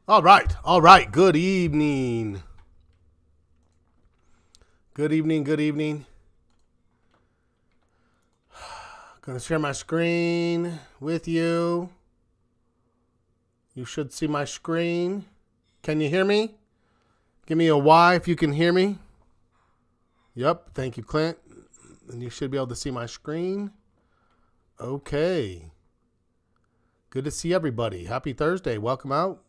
All right. All right. Good evening. Good evening. Good evening. Going to share my screen with you. You should see my screen. Can you hear me? Give me a Y if you can hear me. Yep. Thank you, Clint. And you should be able to see my screen. Okay. Good to see everybody. Happy Thursday. Welcome out.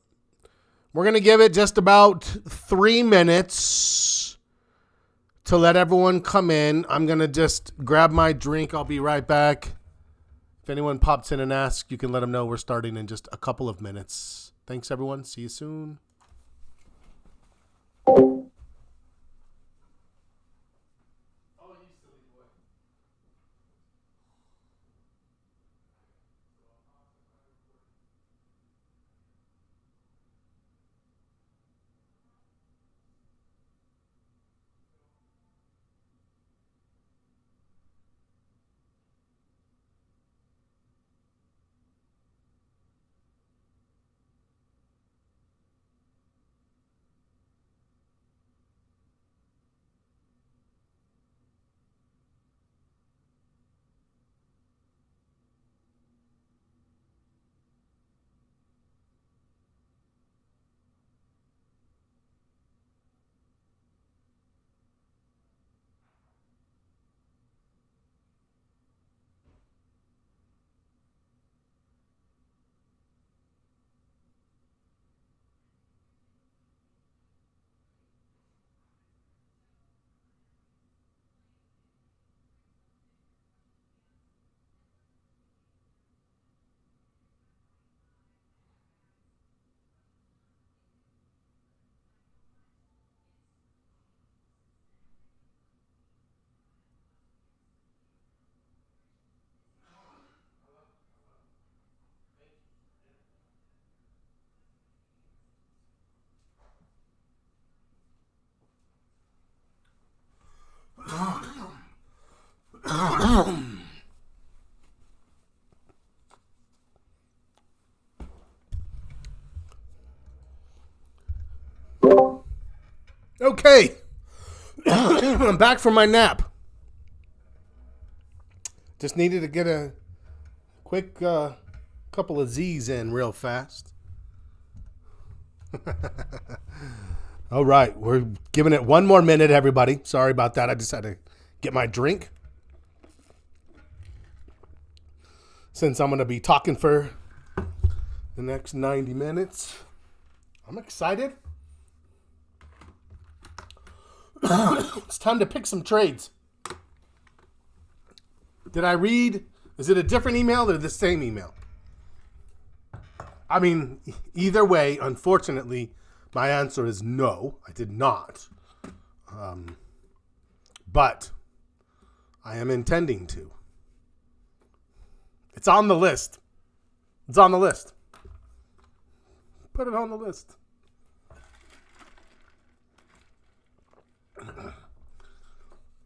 We're going to give it just about 3 minutes to let everyone come in. I'm going to just grab my drink. I'll be right back. If anyone pops in and asks, you can let them know we're starting in just a couple of minutes. Thanks, everyone. See you soon. Okay. I'm back from my nap. Just needed to get a quick couple of Z's in real fast. All right. We're giving it 1 more minute, everybody. Sorry about that. I just had to get my drink. Since I'm going to be talking for the next 90 minutes. I'm excited. It's time to pick some trades. Did I read? Is it a different email or the same email? I mean, either way, unfortunately, my answer is no. I did not. But I am intending to. It's on the list. It's on the list. Put it on the list.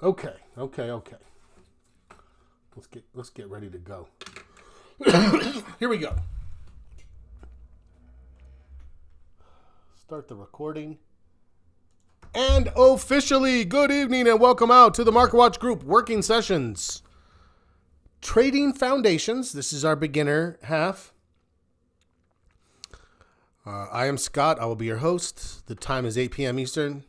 Okay. Let's get ready to go. Here we go. Start the recording. And officially, good evening and welcome out to the Market Watch Group working sessions. Trading foundations. This is our beginner half. I am Scott. I will be your host. The time is 8 p.m. Eastern.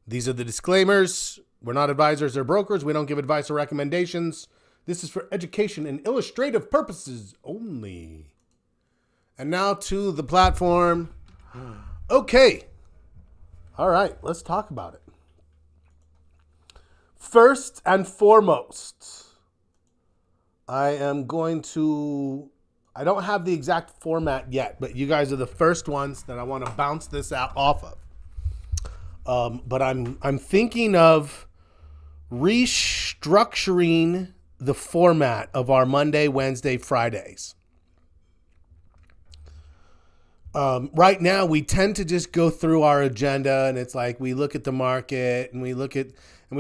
These are the disclaimers. We're not advisors or brokers. We don't give advice or recommendations. This is for education and illustrative purposes only. And now to the platform. Okay. All right. Let's talk about it. First and foremost, I don't have the exact format yet, but you guys are the first ones that I want to bounce this out off of. But I'm thinking of restructuring the format of our Monday, Wednesday, Fridays. Right now, we tend to just go through our agenda, and it's like we look at the market and we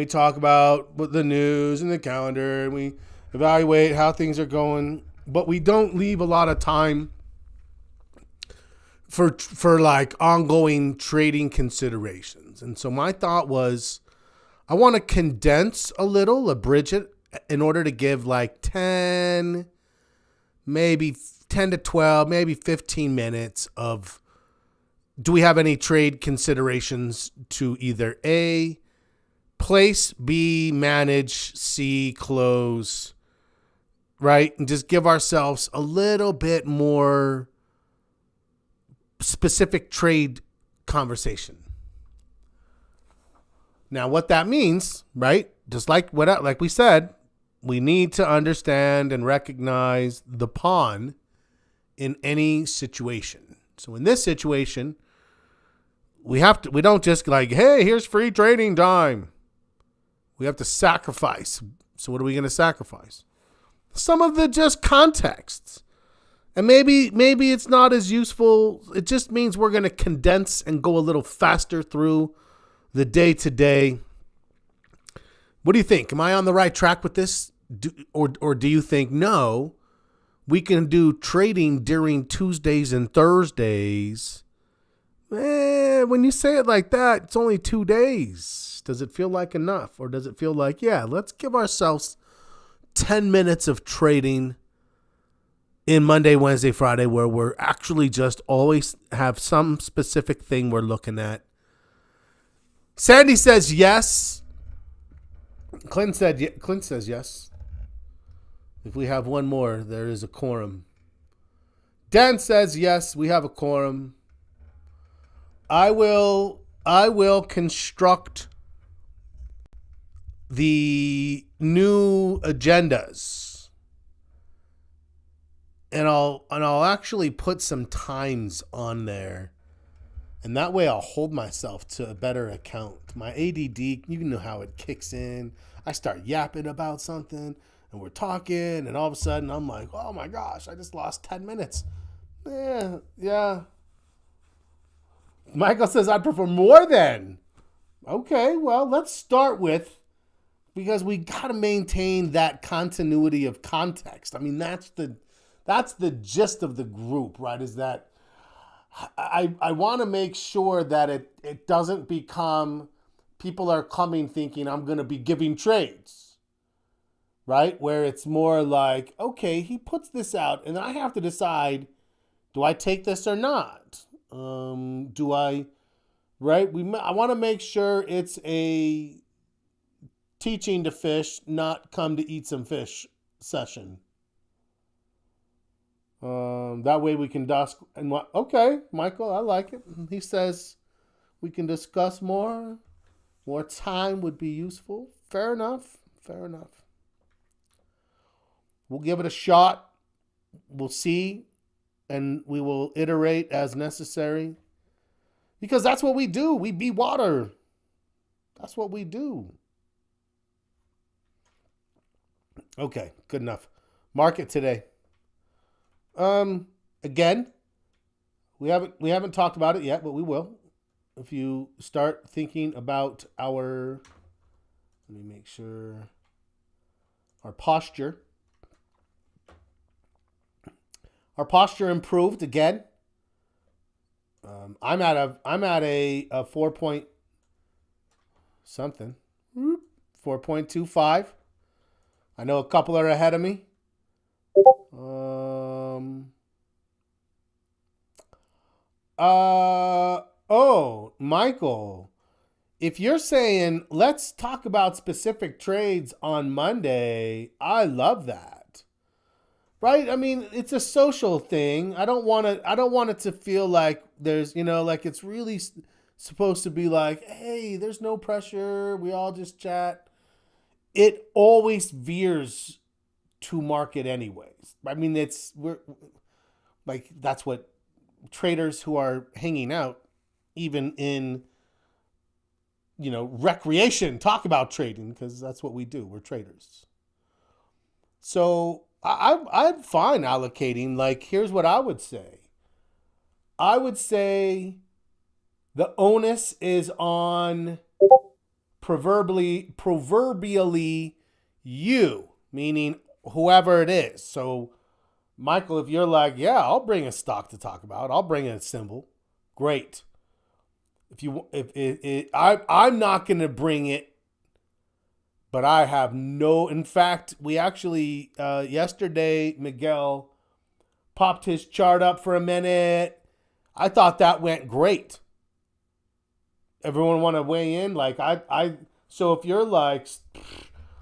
talk about the news and the calendar, and we evaluate how things are going, but we don't leave a lot of time for like ongoing trading considerations. And so my thought was I want to condense a little, abridge it in order to give like 10, maybe 10 to 12, maybe 15 minutes of, do we have any trade considerations to either A, place, B, manage, C, close, right? And just give ourselves a little bit more specific trade conversation. Now, what that means, right? Just like we said, we need to understand and recognize the pawn in any situation. So in this situation, we don't just like, hey, here's free trading time. We have to sacrifice. So what are we going to sacrifice? Some of the just contexts. And maybe it's not as useful. It just means we're going to condense and go a little faster through the day-to-day. What do you think? Am I on the right track with this? Or do you think, no, we can do trading during Tuesdays and Thursdays? When you say it like that, it's only 2 days. Does it feel like enough? Or does it feel like, yeah, let's give ourselves 10 minutes of trading in Monday, Wednesday, Friday, where we're actually just always have some specific thing we're looking at. Sandy says yes. Clint says yes. If we have one more, there is a quorum. Dan says yes, we have a quorum. I will construct the new agendas. And I'll actually put some times on there. And that way I'll hold myself to a better account. My ADD, you know how it kicks in. I start yapping about something and we're talking and all of a sudden I'm like, oh my gosh, I just lost 10 minutes. Yeah. Michael says I'd prefer more than. Okay, well, let's start with, because we got to maintain that continuity of context. I mean, that's the gist of the group, right? Is that I want to make sure that it doesn't become people are coming thinking I'm going to be giving trades, right? Where it's more like, okay, he puts this out and I have to decide, do I take this or not? Do I, right? I want to make sure it's a teaching to fish, not come to eat some fish session. That way we can discuss. And what? Okay, Michael, I like it. He says we can discuss more. More time would be useful. Fair enough. We'll give it a shot. We'll see, and we will iterate as necessary. Because that's what we do. We be water. That's what we do. Okay, good enough. Market today. Again, we haven't talked about it yet, but we will. If you start thinking about let me make sure, our posture. Our posture improved again. I'm at a 4 point something, 4.25. I know a couple are ahead of me. Michael, if you're saying let's talk about specific trades on Monday, I love that. Right? I mean, it's a social thing. I don't want it to feel like there's, like it's really supposed to be like, hey, there's no pressure. We all just chat. It always veers to market anyways. I mean, we're like, that's what traders who are hanging out, even in, recreation, talk about trading, because that's what we do. We're traders. So I'm fine allocating. Like, here's what I would say. I would say the onus is on proverbially you, meaning whoever it is. So Michael, if you're like, yeah, I'll bring a stock to talk about. I'll bring a symbol. Great. I'm not going to bring it, but I have no. In fact, we actually yesterday Miguel popped his chart up for a minute. I thought that went great. Everyone want to weigh in? Like so if you're like,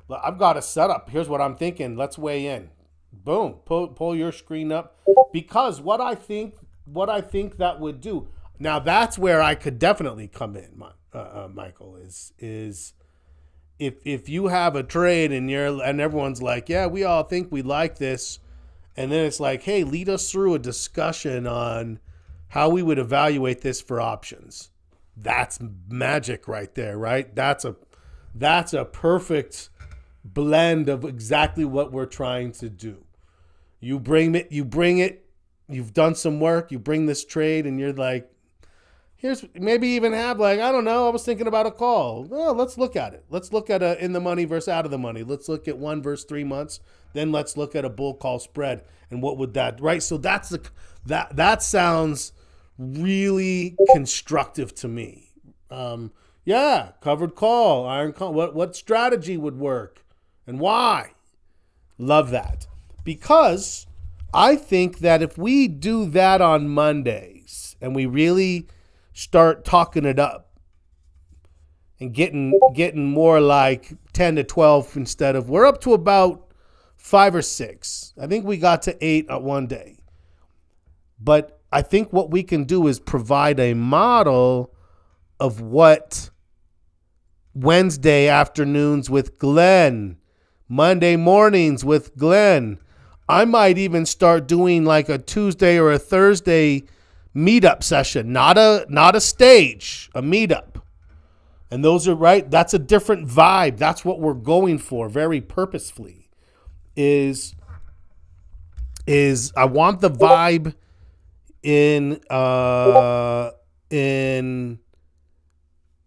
I've got a setup. Here's what I'm thinking. Let's weigh in. Boom. Pull your screen up, because what I think that would do. Now that's where I could definitely come in, Michael. Is if you have a trade and everyone's like, yeah, we all think we like this, and then it's like, hey, lead us through a discussion on how we would evaluate this for options. That's magic right there, right? That's a perfect blend of exactly what we're trying to do. You bring it, you've done some work, you bring this trade, and you're like, here's, maybe even have like, I don't know, I was thinking about a call. Well, let's look at it. Let's look at a in the money versus out of the money. Let's look at 1 versus 3 months. Then let's look at a bull call spread. And what would that, right? So that sounds really constructive to me. Yeah, covered call, iron call. What strategy would work and why? Love that. Because I think that if we do that on Mondays and we really start talking it up and getting more like 10 to 12 instead of, we're up to about 5 or 6. I think we got to 8 on one day. But I think what we can do is provide a model of what Wednesday afternoons with Glenn, Monday mornings with Glenn. I might even start doing like a Tuesday or a Thursday meetup session, not a stage, a meetup. And those are right. That's a different vibe. That's what we're going for very purposefully is I want the vibe in the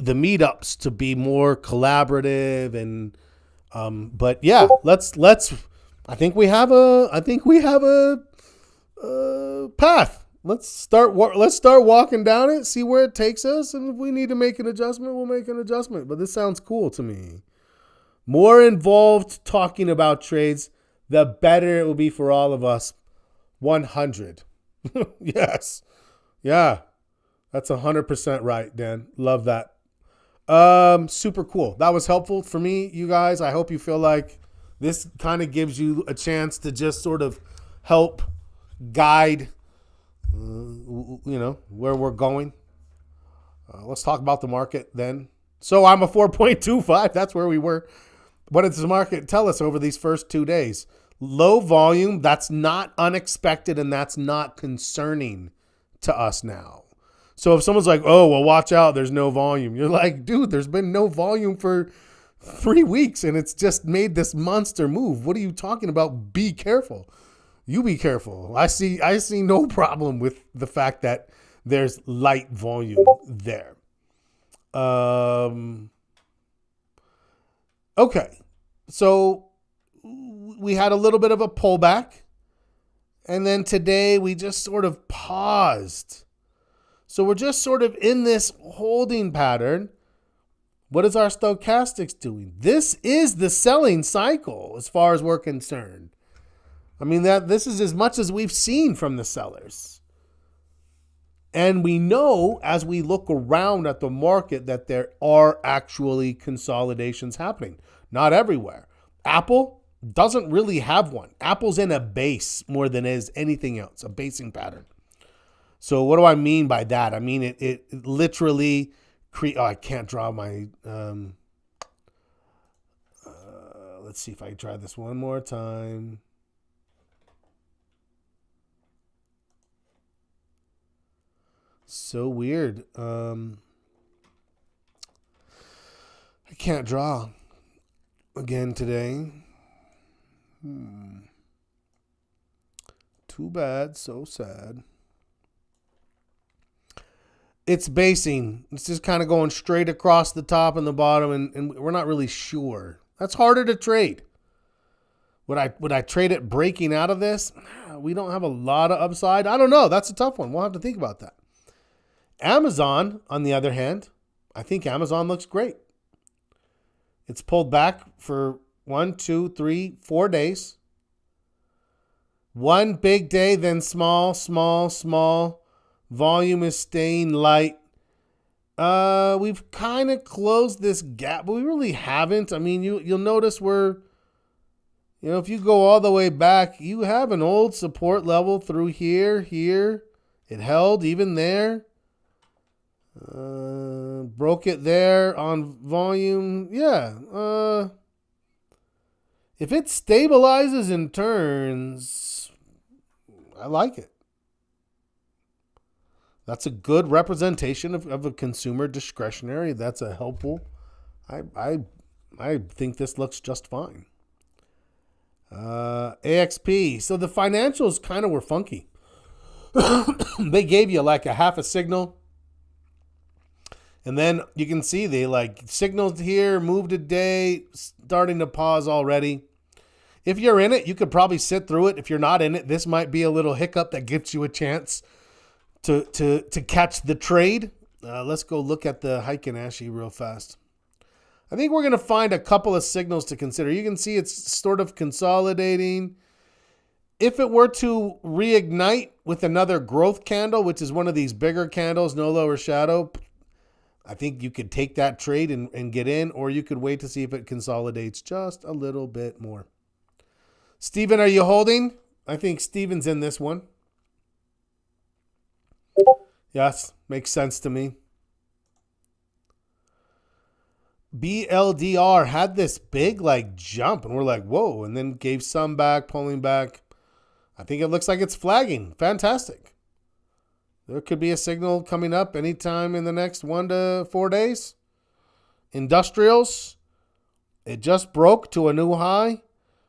meetups to be more collaborative and but yeah, let's I think we have a path. Let's start walking down it, see where it takes us, and if we need to make an adjustment, we'll make an adjustment. But this sounds cool to me. More involved talking about trades, the better it will be for all of us. 100. Yes. Yeah. That's 100% right, Dan. Love that. Super cool. That was helpful for me, you guys. I hope you feel like this kind of gives you a chance to just sort of help guide, where we're going. Let's talk about the market then. So I'm a 4.25. That's where we were. What does the market tell us over these first 2 days? Low volume. That's not unexpected, and that's not concerning to us now. So if someone's like, oh, well, watch out, there's no volume. You're like, dude, there's been no volume for 3 weeks, and it's just made this monster move. What are you talking about? Be careful. You be careful. I see no problem with the fact that there's light volume there. Okay. So we had a little bit of a pullback, and then today we just sort of paused. So we're just sort of in this holding pattern. What is our stochastics doing? This is the selling cycle as far as we're concerned. I mean, this is as much as we've seen from the sellers. And we know as we look around at the market that there are actually consolidations happening. Not everywhere. Apple doesn't really have one. Apple's in a base more than is anything else, a basing pattern. So what do I mean by that? I mean, it literally I can't draw my, let's see if I can try this one more time. So weird. I can't draw again today. Too bad. So sad. It's basing. It's just kind of going straight across the top and the bottom, and we're not really sure. That's harder to trade. Would I trade it breaking out of this? We don't have a lot of upside. I don't know. That's a tough one. We'll have to think about that. Amazon, on the other hand, I think Amazon looks great. It's pulled back for 1, 2, 3, 4 days. One big day, then small, small, small. Volume is staying light. We've kind of closed this gap, but we really haven't. I mean, you'll notice if you go all the way back, you have an old support level through here. It held even there. Broke it there on volume. Yeah. If it stabilizes and turns, I like it. That's a good representation of a consumer discretionary. That's a helpful. I think this looks just fine. AXP. So the financials kind of were funky. They gave you like a half a signal. And then you can see they like signaled here, moved a day, starting to pause already. If you're in it, you could probably sit through it. If you're not in it, this might be a little hiccup that gives you a chance to catch the trade. Let's go look at the Heiken Ashi real fast. I think we're going to find a couple of signals to consider. You can see it's sort of consolidating. If it were to reignite with another growth candle, which is one of these bigger candles, no lower shadow, I think you could take that trade and get in, or you could wait to see if it consolidates just a little bit more. Steven, are you holding? I think Steven's in this one. Yes, makes sense to me. BLDR had this big jump, and we're like, whoa, and then gave some back, pulling back. I think it looks like it's flagging. Fantastic. There could be a signal coming up anytime in the next 1 to 4 days. Industrials, it just broke to a new high.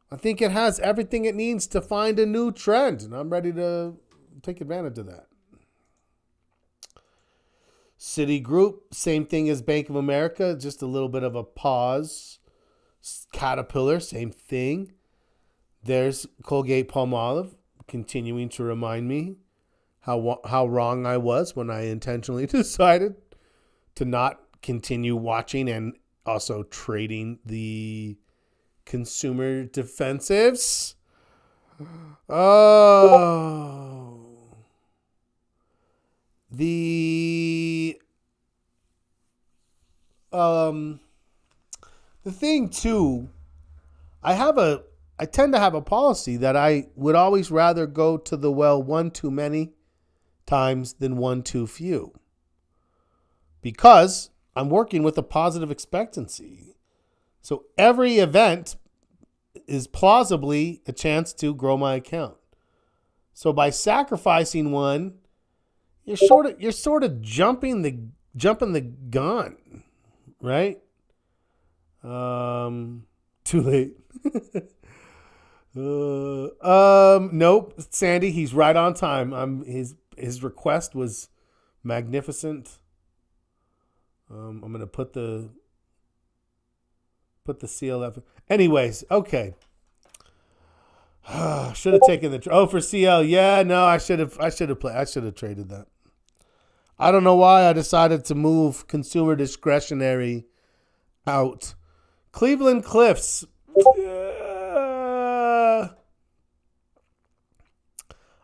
I think it has everything it needs to find a new trend, and I'm ready to take advantage of that. Citigroup, same thing as Bank of America, just a little bit of a pause. Caterpillar, same thing. There's Colgate-Palmolive, continuing to remind me how wrong I was when I intentionally decided to not continue watching and also trading the consumer defensives. Oh. The thing too, I tend to have a policy that I would always rather go to the well one too many times than one too few, because I'm working with a positive expectancy. So every event is plausibly a chance to grow my account. So by sacrificing one, you're sort of jumping the gun, right? Too late. Nope, Sandy, he's right on time. His request was magnificent. I'm gonna put the CLF. Anyways, okay. Should have taken the for CL. Yeah, no, I should have traded that. I don't know why I decided to move consumer discretionary out. Cleveland Cliffs.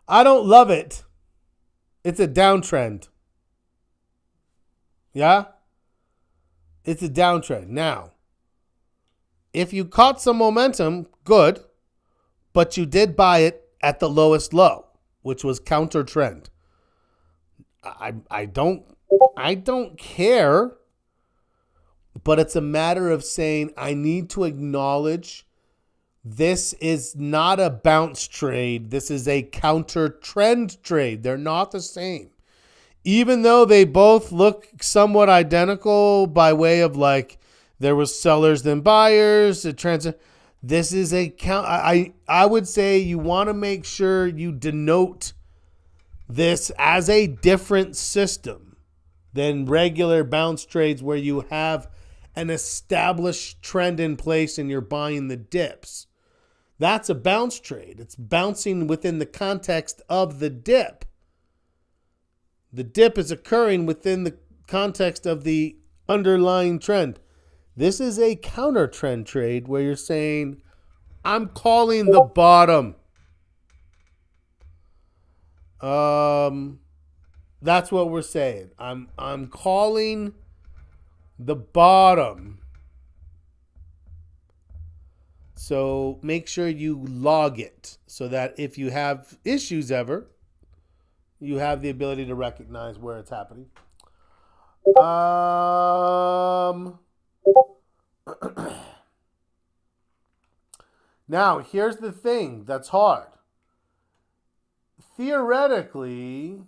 I don't love it. It's a downtrend. Yeah? It's a downtrend. Now, if you caught some momentum, good. But you did buy it at the lowest low, which was counter trend. I don't care, but it's a matter of saying I need to acknowledge this is not a bounce trade. This is a counter trend trade. They're not the same. Even though they both look somewhat identical by way of there was sellers than buyers, this is a count. I would say you want to make sure you denote this as a different system than regular bounce trades where you have an established trend in place and you're buying the dips. That's a bounce trade. It's bouncing within the context of the dip. The dip is occurring within the context of the underlying trend. This is a counter trend trade where you're saying, I'm calling the bottom. That's what we're saying. I'm calling the bottom. So make sure you log it so that if you have issues ever, you have the ability to recognize where it's happening. Now, here's the thing that's hard. Theoretically,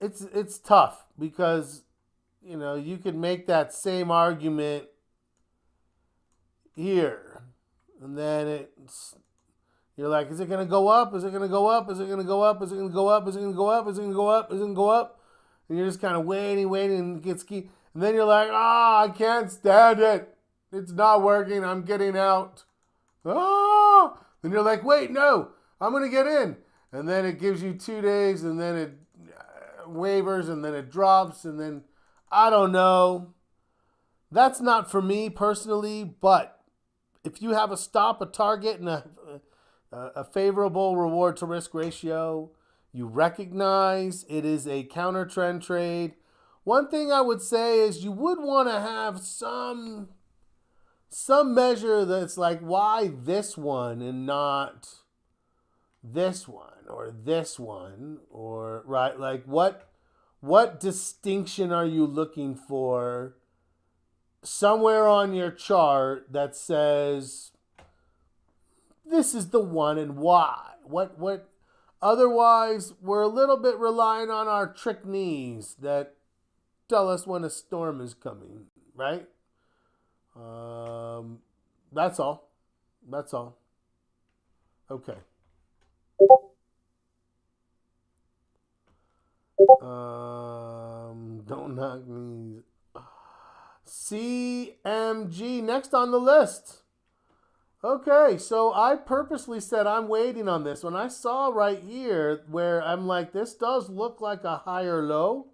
it's tough because, you could make that same argument here. And then you're like, is it going to go up? Is it going to go up? Is it going to go up? Is it going to go up? Is it going to go up? Is it going to go up? Is it going to go up? And you're just kind of waiting, and it gets key. And then you're like, I can't stand it. It's not working. I'm getting out. Then you're like, wait, no, I'm going to get in. And then it gives you 2 days, and then it wavers, and then it drops, and then I don't know. That's not for me personally, but if you have a stop, a target, and a favorable reward to risk ratio, you recognize it is a counter trend trade. One thing I would say is you would want to have some measure that's like, why this one and not this one or this one, or right? Like what distinction are you looking for somewhere on your chart that says this is the one and why? What otherwise we're a little bit relying on our trick knees that tell us when a storm is coming, right? That's all. That's all. Okay. Don't knock me. CMG next on the list. Okay, so I purposely said I'm waiting on this. When I saw right here where I'm like, this does look like a higher low.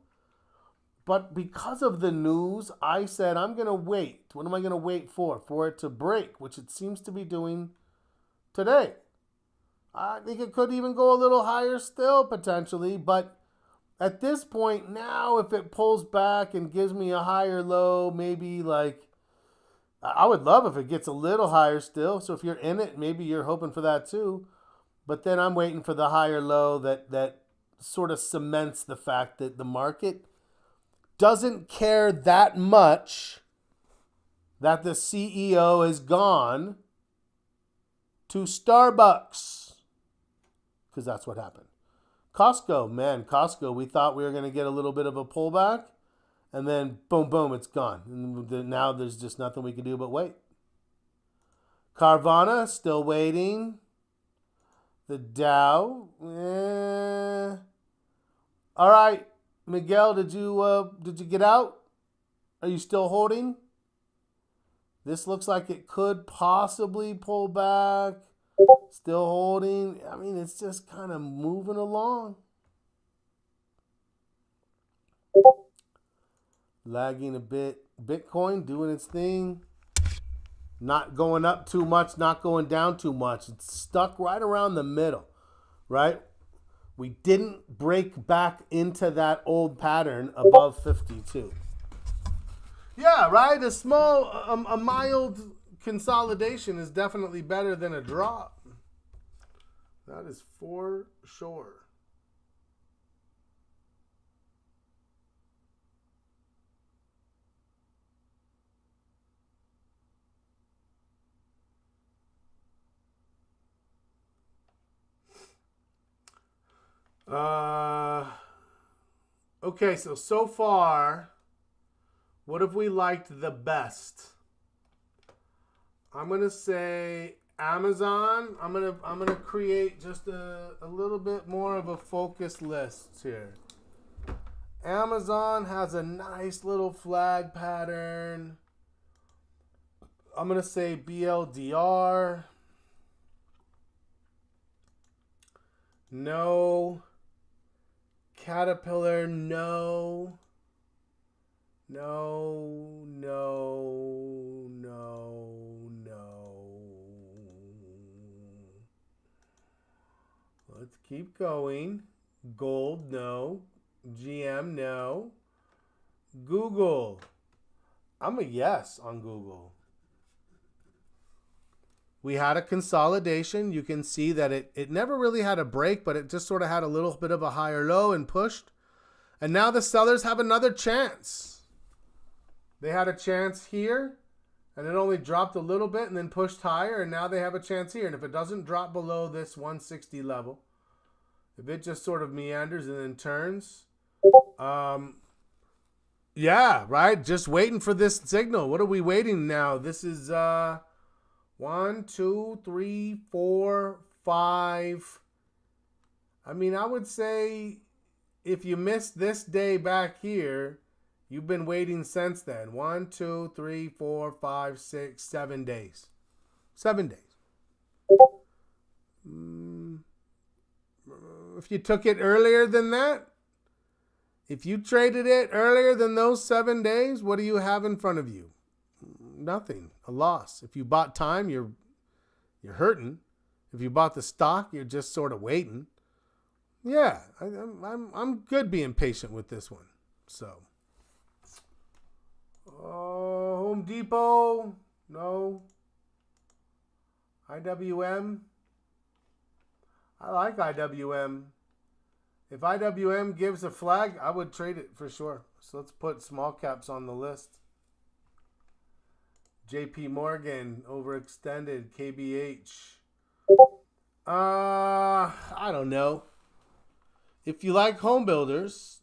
But because of the news, I said I'm going to wait. What am I going to wait for? For it to break, which it seems to be doing today. I think it could even go a little higher still, potentially. But at this point now, if it pulls back and gives me a higher low, maybe like, I would love if it gets a little higher still. So if you're in it, maybe you're hoping for that too. But then I'm waiting for the higher low that sort of cements the fact that the market doesn't care that much that the CEO is gone to Starbucks. Because that's what happened. Costco, we thought we were going to get a little bit of a pullback. And then, boom, boom, it's gone. And now there's just nothing we can do but wait. Carvana, still waiting. The Dow, all right. Miguel, did you get out? Are you still holding? This looks like it could possibly pull back. Still holding. I mean, it's just kind of moving along. Lagging a bit. Bitcoin doing its thing. Not going up too much, not going down too much. It's stuck right around the middle, right? We didn't break back into that old pattern above 52. Yeah, right? A mild consolidation is definitely better than a drop. That is for sure. Okay, so far, what have we liked the best? I'm gonna say Amazon. I'm gonna create just a little bit more of a focus list here. Amazon has a nice little flag pattern. I'm going to say BLDR. No. Caterpillar, no. No, no, no, no. Let's keep going. Gold, no. GM, no. Google. I'm a yes on Google. We had a consolidation. You can see that it never really had a break, but it just sort of had a little bit of a higher low and pushed. And now the sellers have another chance. They had a chance here, and it only dropped a little bit and then pushed higher, and now they have a chance here. And if it doesn't drop below this 160 level, if it just sort of meanders and then turns, yeah, right? Just waiting for this signal. What are we waiting now? This is 1, 2, 3, 4, 5. I mean, I would say if you missed this day back here, you've been waiting since then. 1, 2, 3, 4, 5, 6, 7 days. 7 days. If you took it earlier than that, if you traded it earlier than those 7 days, what do you have in front of you? Nothing. A loss. If you bought time, you're hurting. If you bought the stock, you're just sort of waiting. Yeah, I'm good being patient with this one. So, Home Depot, no. IWM. I like IWM. If IWM gives a flag, I would trade it for sure. So let's put small caps on the list. JP Morgan, overextended, KBH. I don't know. If you like home builders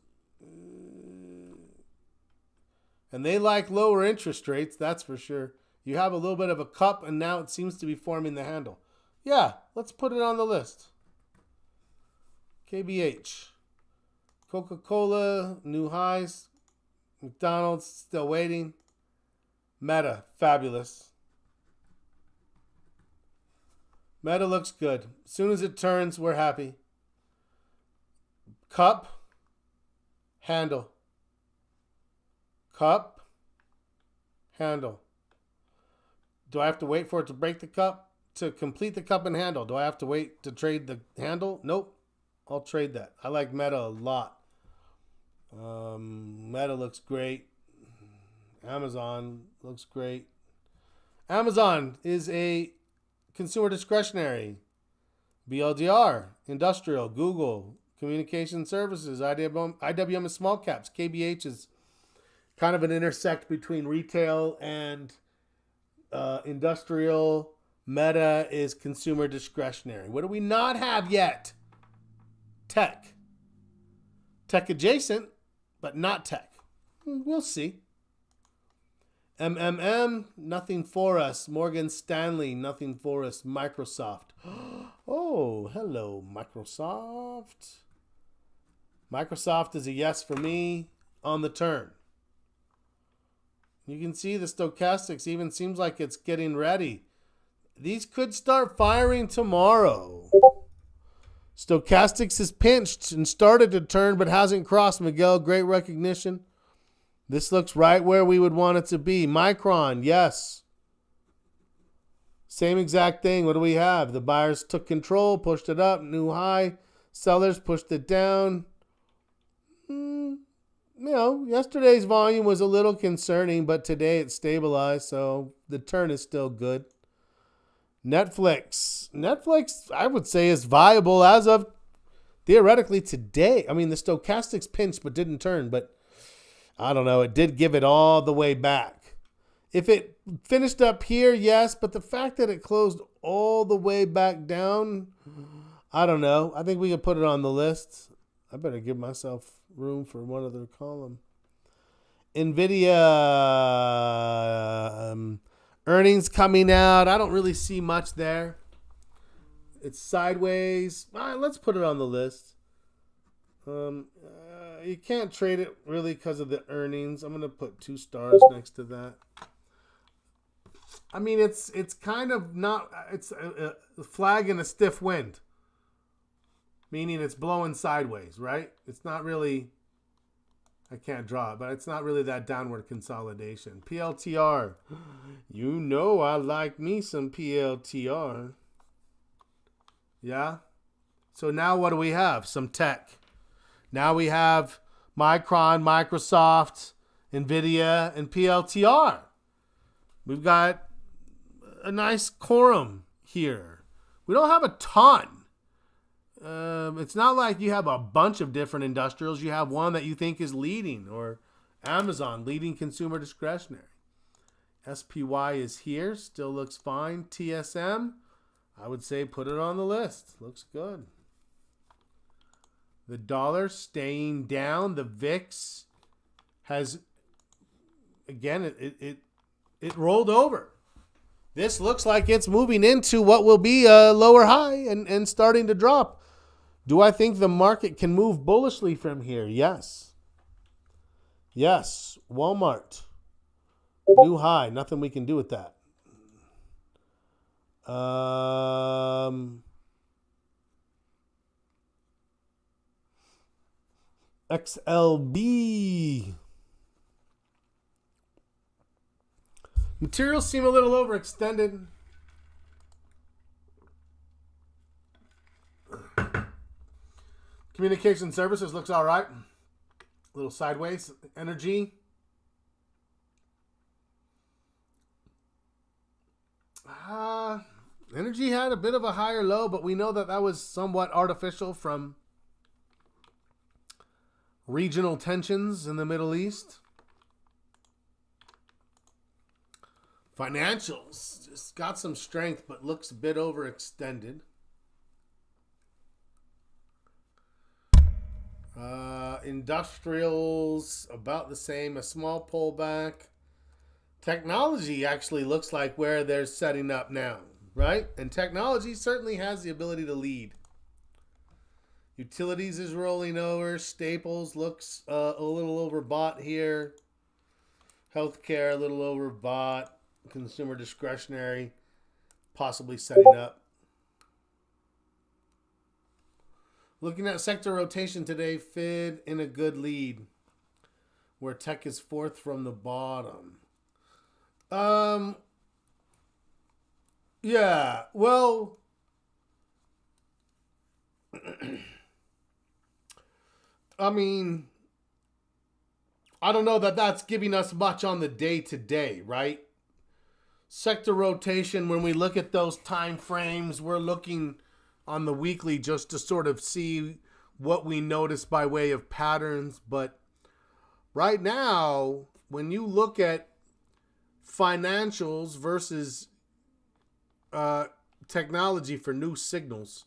and they like lower interest rates, that's for sure. You have a little bit of a cup and now it seems to be forming the handle. Yeah, let's put it on the list. KBH. Coca-Cola, new highs. McDonald's, still waiting. Meta, fabulous. Meta looks good. As soon as it turns, we're happy. Cup, handle. Cup, handle. Do I have to wait for it to break the cup to complete the cup and handle? Do I have to wait to trade the handle? Nope. I'll trade that. I like Meta a lot. Meta looks great. Amazon looks great. Amazon is a consumer discretionary. BLDR, industrial, Google, communication services, IWM is small caps. KBH is kind of an intersect between retail and industrial. Meta is consumer discretionary. What do we not have yet? Tech. Tech adjacent, but not tech. We'll see. MMM, nothing for us. Morgan Stanley, nothing for us. Microsoft. Oh, hello, Microsoft. Microsoft is a yes for me on the turn. You can see the stochastics even seems like it's getting ready. These could start firing tomorrow. Stochastics is pinched and started to turn but hasn't crossed. Miguel, great recognition. This looks right where we would want it to be. Micron, yes. Same exact thing. What do we have? The buyers took control, pushed it up, new high. Sellers pushed it down. Yesterday's volume was a little concerning, but today it's stabilized, so the turn is still good. Netflix, I would say, is viable as of theoretically today. I mean, the stochastics pinched but didn't turn, but I don't know. It did give it all the way back. If it finished up here, yes, but the fact that it closed all the way back down, I don't know. I think we could put it on the list. I better give myself room for one other column. NVIDIA earnings coming out. I don't really see much there. It's sideways. All right, let's put it on the list. You can't trade it really because of the earnings. I'm gonna put 2 stars next to that. I mean, it's kind of not. It's a flag in a stiff wind, meaning it's blowing sideways, right? It's not really. I can't draw it, but it's not really that downward consolidation. PLTR. You know I like me some PLTR. Yeah? So now what do we have? Some tech. Now we have Micron, Microsoft, NVIDIA, and PLTR. We've got a nice quorum here. We don't have a ton. It's not like you have a bunch of different industrials. You have one that you think is leading, or Amazon, leading consumer discretionary. SPY is here, still looks fine. TSM, I would say put it on the list. Looks good. The dollar staying down. The VIX has, again, it rolled over. This looks like it's moving into what will be a lower high and starting to drop. Do I think the market can move bullishly from here? Yes. Yes. Walmart. New high. Nothing we can do with that. XLB. Materials seem a little overextended. Communication services looks all right. A little sideways. Energy. Energy had a bit of a higher low, but we know that that was somewhat artificial from regional tensions in the Middle East. Financials just got some strength, but looks a bit overextended. Industrials, about the same, a small pullback. Technology actually looks like where they're setting up now, right? And technology certainly has the ability to lead. Utilities is rolling over. Staples looks a little overbought here. Healthcare, a little overbought. Consumer discretionary, possibly setting up. Looking at sector rotation today, FID in a good lead, where tech is 4th from the bottom. Yeah, well, I mean, I don't know that that's giving us much on the day-to-day, right? Sector rotation, when we look at those time frames, we're looking on the weekly just to sort of see what we notice by way of patterns. But right now, when you look at financials versus technology for new signals,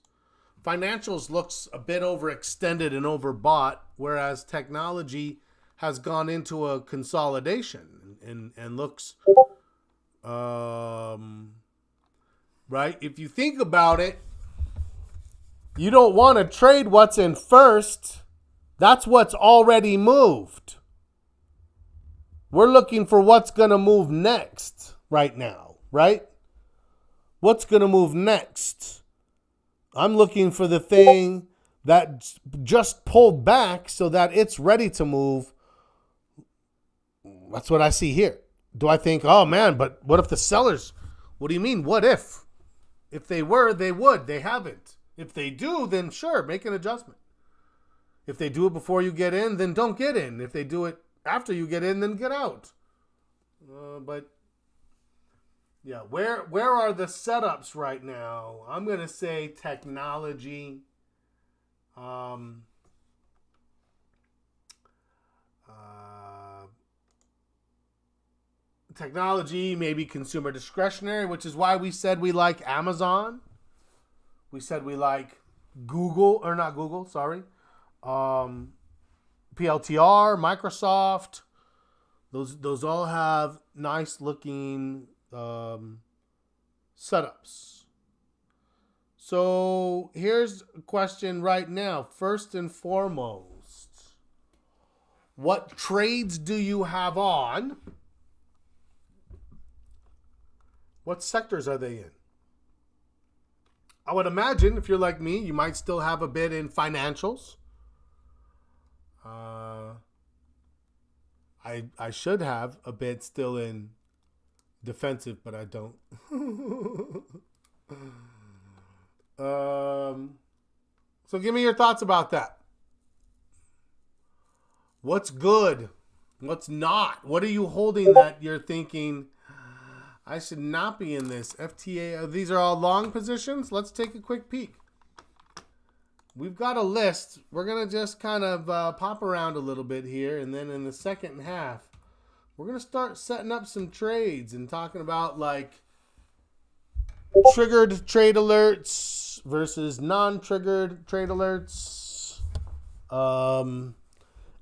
financials looks a bit overextended and overbought, whereas technology has gone into a consolidation and looks right. If you think about it, you don't want to trade what's in first. That's what's already moved. We're looking for what's going to move next right now, right? What's going to move next? I'm looking for the thing that just pulled back so that it's ready to move. That's what I see here. Do I think, oh man, but what if the sellers, what do you mean, what if? If they were, they would. They haven't. If they do, then sure, make an adjustment. If they do it before you get in, then don't get in. If they do it after you get in, then get out. But yeah, where are the setups right now? I'm going to say technology. Technology, maybe consumer discretionary, which is why we said we like Amazon. We said we like Google, or not Google, sorry. PLTR, Microsoft. Those all have nice looking setups. So here's a question right now. First and foremost, What trades do you have on? What sectors are they in? I would imagine if you're like me, you might still have a bid in financials. I should have a bid still in defensive, but I don't. So give me your thoughts about that. What's good? What's not? What are you holding that you're thinking, I should not be in this? FTA, these are all long positions. Let's take a quick peek. We've got a list. We're going to just kind of pop around a little bit here. And then in the second half, we're going to start setting up some trades and talking about like triggered trade alerts versus non-triggered trade alerts.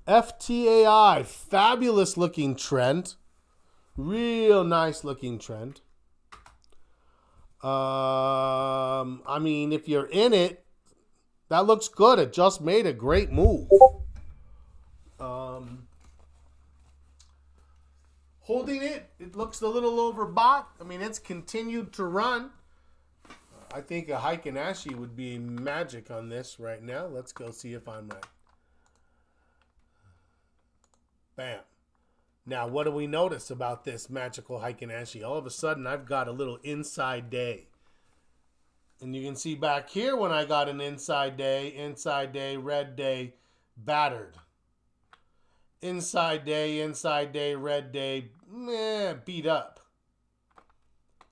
FTAI, fabulous looking trend. Real nice looking trend. I mean, if you're in it, that looks good. It just made a great move. Holding it, it looks a little overbought. I mean, it's continued to run. I think a Heiken Ashi would be magic on this right now. Let's go see if I'm right. Bam. Now, what do we notice about this magical Heiken Ashi? All of a sudden, I've got a little inside day. And you can see back here when I got an inside day, red day, battered. Inside day, red day, beat up.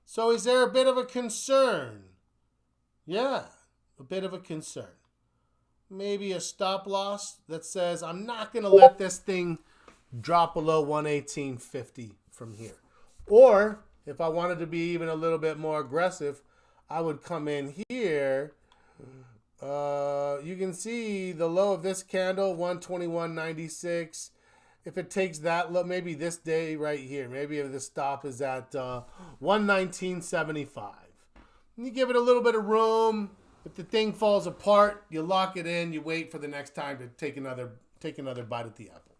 So is there a bit of a concern? Yeah, a bit of a concern. Maybe a stop loss that says I'm not going to let this thing drop below 118.50 from here. Or if I wanted to be even a little bit more aggressive, I would come in here. You can see the low of this candle, 121.96. If it takes that low, maybe this day right here, maybe if the stop is at 119.75. You give it a little bit of room. If the thing falls apart, you lock it in. You wait for the next time to take another bite at the apple.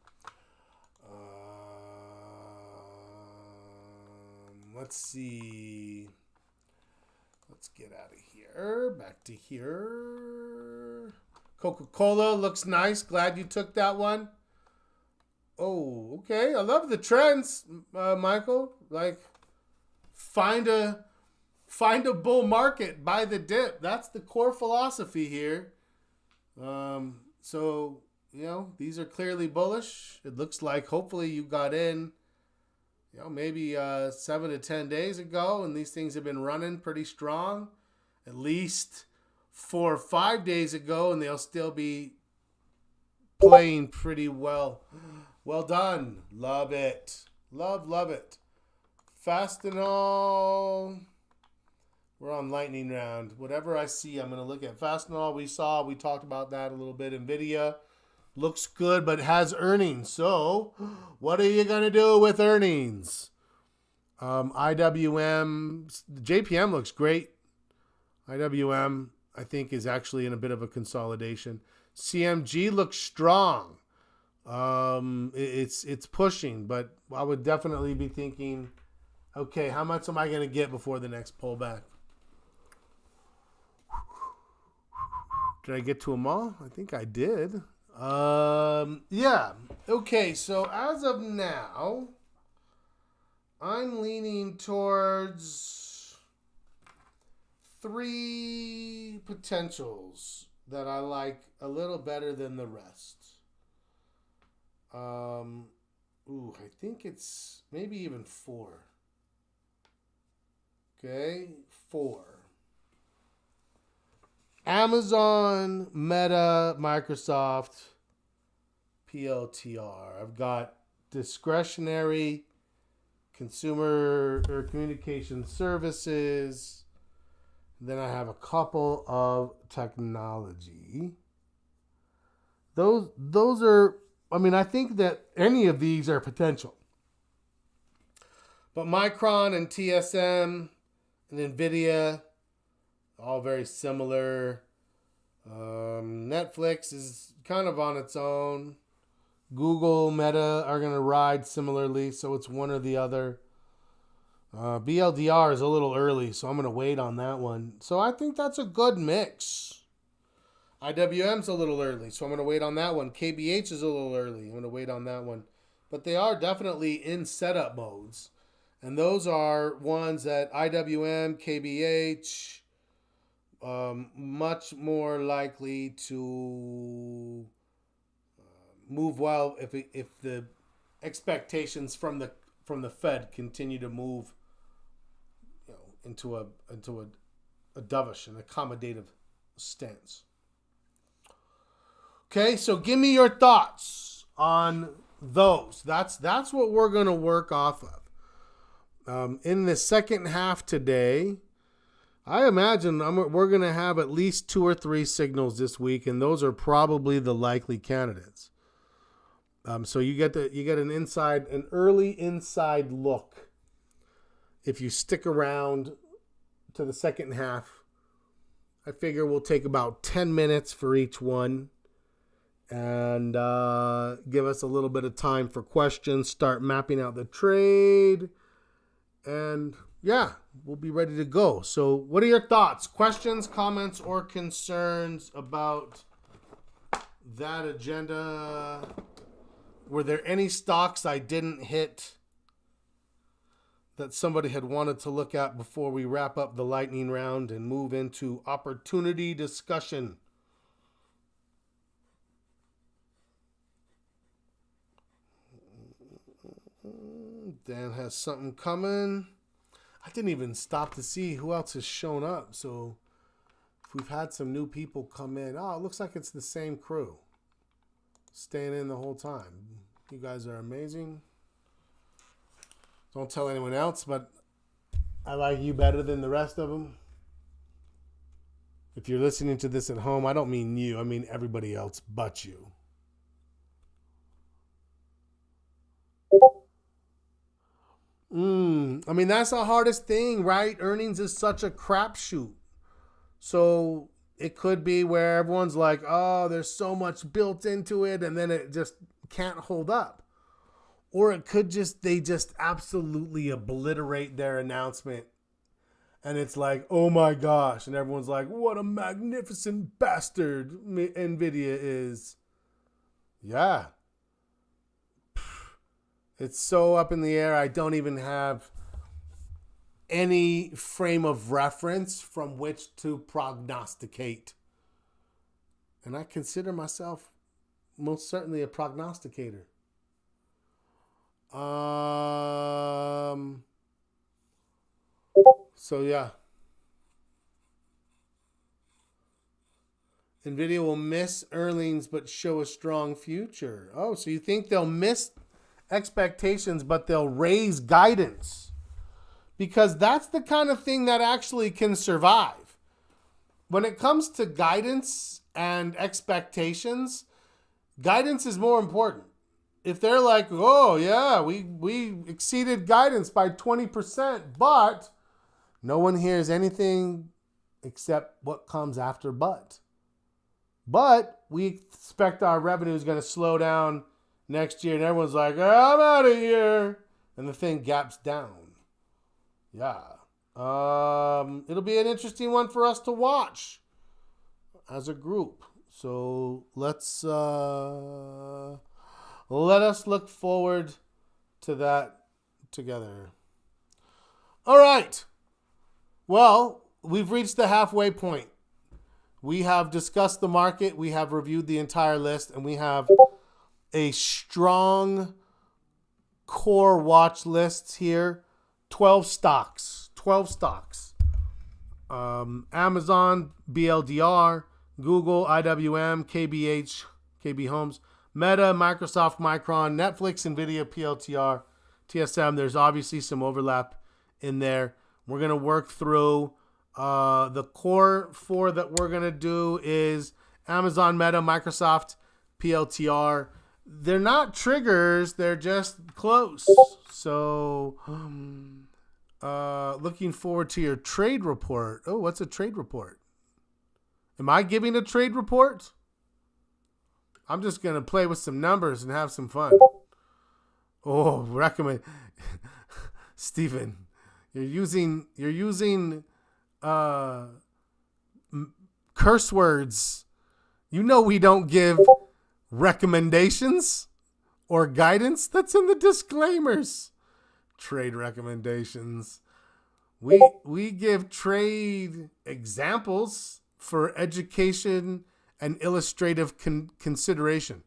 Let's see. Let's get out of here. Back to here. Coca-Cola looks nice. Glad you took that one. Oh, okay. I love the trends, Michael. Like, find a bull market, buy the dip. That's the core philosophy here. So, you know, these are clearly bullish. It looks like hopefully you got in, you know, maybe 7 to 10 days ago, and these things have been running pretty strong. At least 4 or 5 days ago, and they'll still be playing pretty well. Well done. Love it. Love it. Fastenal. We're on lightning round. Whatever I see, I'm going to look at. Fastenal, we talked about that a little bit. NVIDIA looks good, but has earnings. So what are you going to do with earnings? IWM, JPM looks great. IWM, I think, is actually in a bit of a consolidation. CMG looks strong. It's pushing, but I would definitely be thinking, okay, how much am I going to get before the next pullback? Did I get to them all? I think I did. Yeah. Okay, so as of now, I'm leaning towards 3 potentials that I like a little better than the rest. I think it's maybe even 4. Okay, 4. Amazon, Meta, Microsoft, PLTR. I've got discretionary consumer or communication services. Then I have a couple of technology. Those are, I mean, I think that any of these are potential. But Micron and TSM and NVIDIA, all very similar. Netflix is kind of on its own. Google, Meta are going to ride similarly, so it's one or the other. BLDR is a little early, so I'm going to wait on that one. So I think that's a good mix. IWM's a little early, so I'm going to wait on that one. KBH is a little early. I'm going to wait on that one. But they are definitely in setup modes. And those are ones that IWM, KBH, much more likely to move well if the expectations from the Fed continue to move, into a dovish, an accommodative stance. Okay, so give me your thoughts on those. That's what we're going to work off of. In the second half today, I imagine we're going to have at least 2 or 3 signals this week, and those are probably the likely candidates. So you get an early inside look. If you stick around to the second half, I figure we'll take about 10 minutes for each one and give us a little bit of time for questions, start mapping out the trade, and yeah, we'll be ready to go. So what are your thoughts, questions, comments, or concerns about that agenda? Were there any stocks I didn't hit that somebody had wanted to look at before we wrap up the lightning round and move into opportunity discussion? Dan has something coming. I didn't even stop to see who else has shown up. So if we've had some new people come in, it looks like it's the same crew staying in the whole time. You guys are amazing. Don't tell anyone else, but I like you better than the rest of them. If you're listening to this at home, I don't mean you. I mean everybody else but you. I mean, that's the hardest thing, right? Earnings is such a crapshoot. So it could be where everyone's like, oh, there's so much built into it, and then it just can't hold up. Or it could they just absolutely obliterate their announcement. And it's like, oh my gosh. And everyone's like, what a magnificent bastard NVIDIA is. Yeah. It's so up in the air. I don't even have any frame of reference from which to prognosticate. And I consider myself most certainly a prognosticator. So yeah. NVIDIA will miss earnings but show a strong future. Oh, so you think they'll miss expectations but they'll raise guidance? Because that's the kind of thing that actually can survive. When it comes to guidance and expectations, guidance is more important. If they're like, oh yeah, we exceeded guidance by 20%, but no one hears anything except what comes after but. But we expect our revenue is going to slow down next year, and everyone's like, oh, I'm out of here. And the thing gaps down. Yeah. It'll be an interesting one for us to watch as a group. So let us look forward to that together. All right. Well, we've reached the halfway point. We have discussed the market. We have reviewed the entire list, and we have a strong core watch list here. 12 stocks. Amazon, BLDR, Google, IWM, KBH, KB Homes, Meta, Microsoft, Micron, Netflix, NVIDIA, PLTR, TSM. There's obviously some overlap in there. We're going to work through the core 4 that we're going to do is Amazon, Meta, Microsoft, PLTR. They're not triggers. They're just close. So looking forward to your trade report. Oh, what's a trade report? Am I giving a trade report? I'm just going to play with some numbers and have some fun. Oh, recommend. Stephen, you're using curse words. You know we don't give recommendations or guidance. That's in the disclaimers. Trade recommendations. We give trade examples for education and illustrative consideration.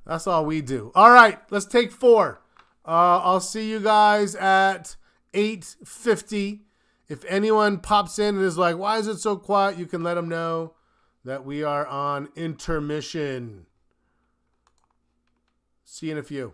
That's all we do. All right, let's take 4. I'll see you guys at 8:50. If anyone pops in and is like, why is it so quiet? You can let them know that we are on intermission. See you in a few.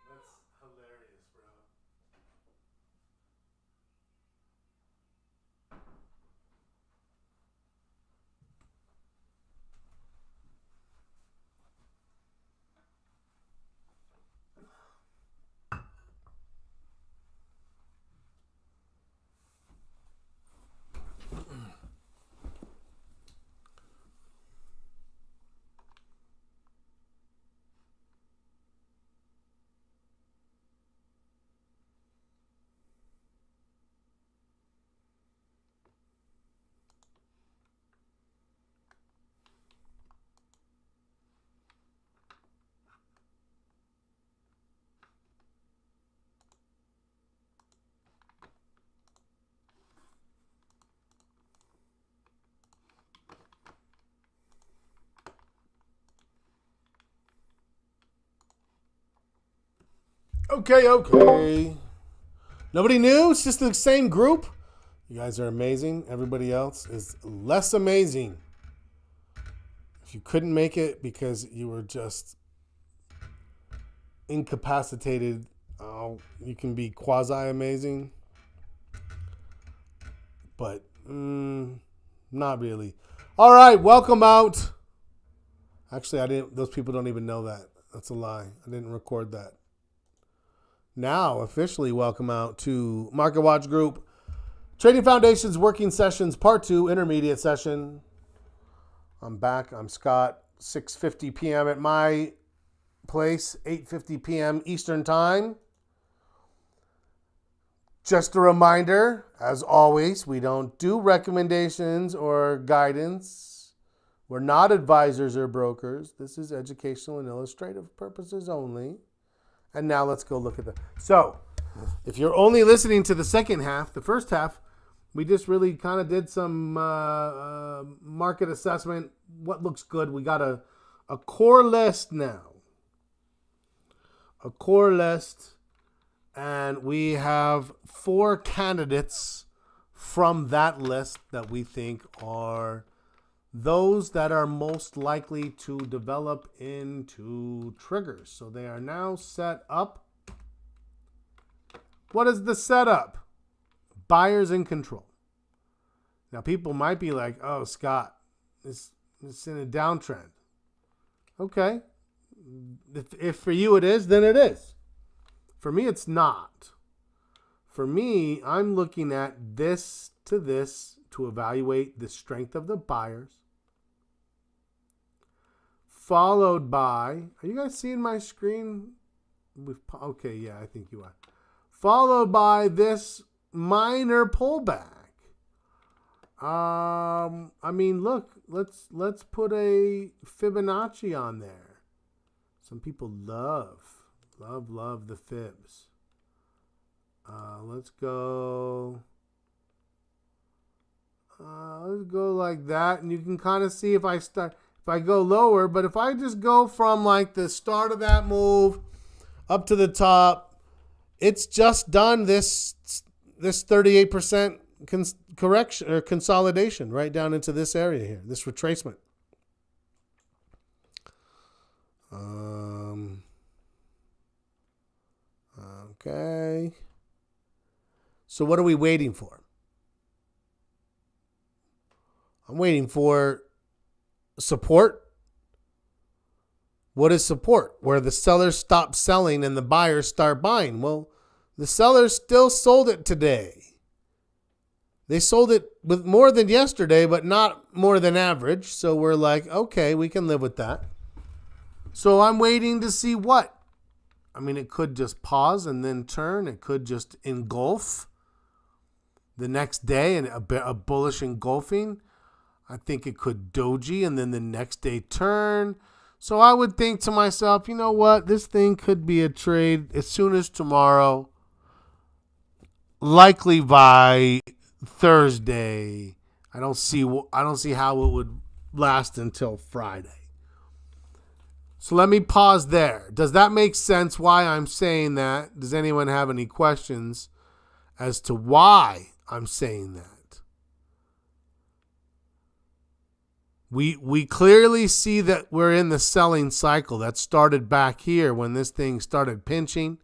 That's hilarious, bro. Okay. Nobody new? It's just the same group? You guys are amazing. Everybody else is less amazing. If you couldn't make it because you were just incapacitated, you can be quasi-amazing. But not really. All right, welcome out. Actually, those people don't even know that. That's a lie. I didn't record that. Now, officially welcome out to Market Watch Group. Trading Foundations Working Sessions Part 2, Intermediate Session. I'm back. I'm Scott. 6:50 p.m. at my place, 8:50 p.m. Eastern Time. Just a reminder, as always, we don't do recommendations or guidance. We're not advisors or brokers. This is educational and illustrative purposes only. And now let's go look at So, if you're only listening to the second half, the first half, we just really kind of did some market assessment. What looks good? We got a core list now. A core list. And we have 4 candidates from that list that we think are those that are most likely to develop into triggers. So they are now set up. What is the setup? Buyers in control. Now, people might be like, oh, Scott, it's in a downtrend. Okay. If for you it is, then it is. For me, it's not. For me, I'm looking at this to evaluate the strength of the buyers. Followed by, are you guys seeing my screen? Okay, yeah, I think you are. Followed by this minor pullback. I mean, look, let's put a Fibonacci on there. Some people love the fibs. Let's go like that, and you can kind of see if I go lower, but if I just go from like the start of that move up to the top, it's just done this 38% correction or consolidation right down into this area here, this retracement. Okay. So what are we waiting for? I'm waiting for support. What is support? Where the sellers stop selling and the buyers start buying. Well, the sellers still sold it today. They sold it with more than yesterday, but not more than average. So we're like, okay, we can live with that. So I'm waiting to see what? I mean, it could just pause and then turn. It could just engulf the next day and a bullish engulfing. I think it could doji and then the next day turn. So I would think to myself, you know what? This thing could be a trade as soon as tomorrow. Likely by Thursday. I don't see how it would last until Friday. So let me pause there. Does that make sense why I'm saying that? Does anyone have any questions as to why I'm saying that? We clearly see that we're in the selling cycle that started back here when this thing started pinching.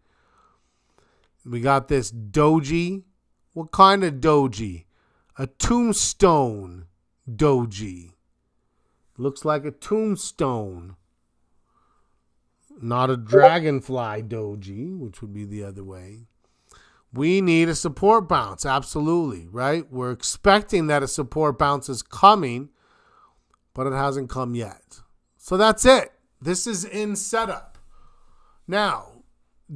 We got this doji. What kind of doji? A tombstone doji. Looks like a tombstone. Not a dragonfly doji, which would be the other way. We need a support bounce, absolutely, right? We're expecting that a support bounce is coming, but it hasn't come yet. So that's it. This is in setup. Now,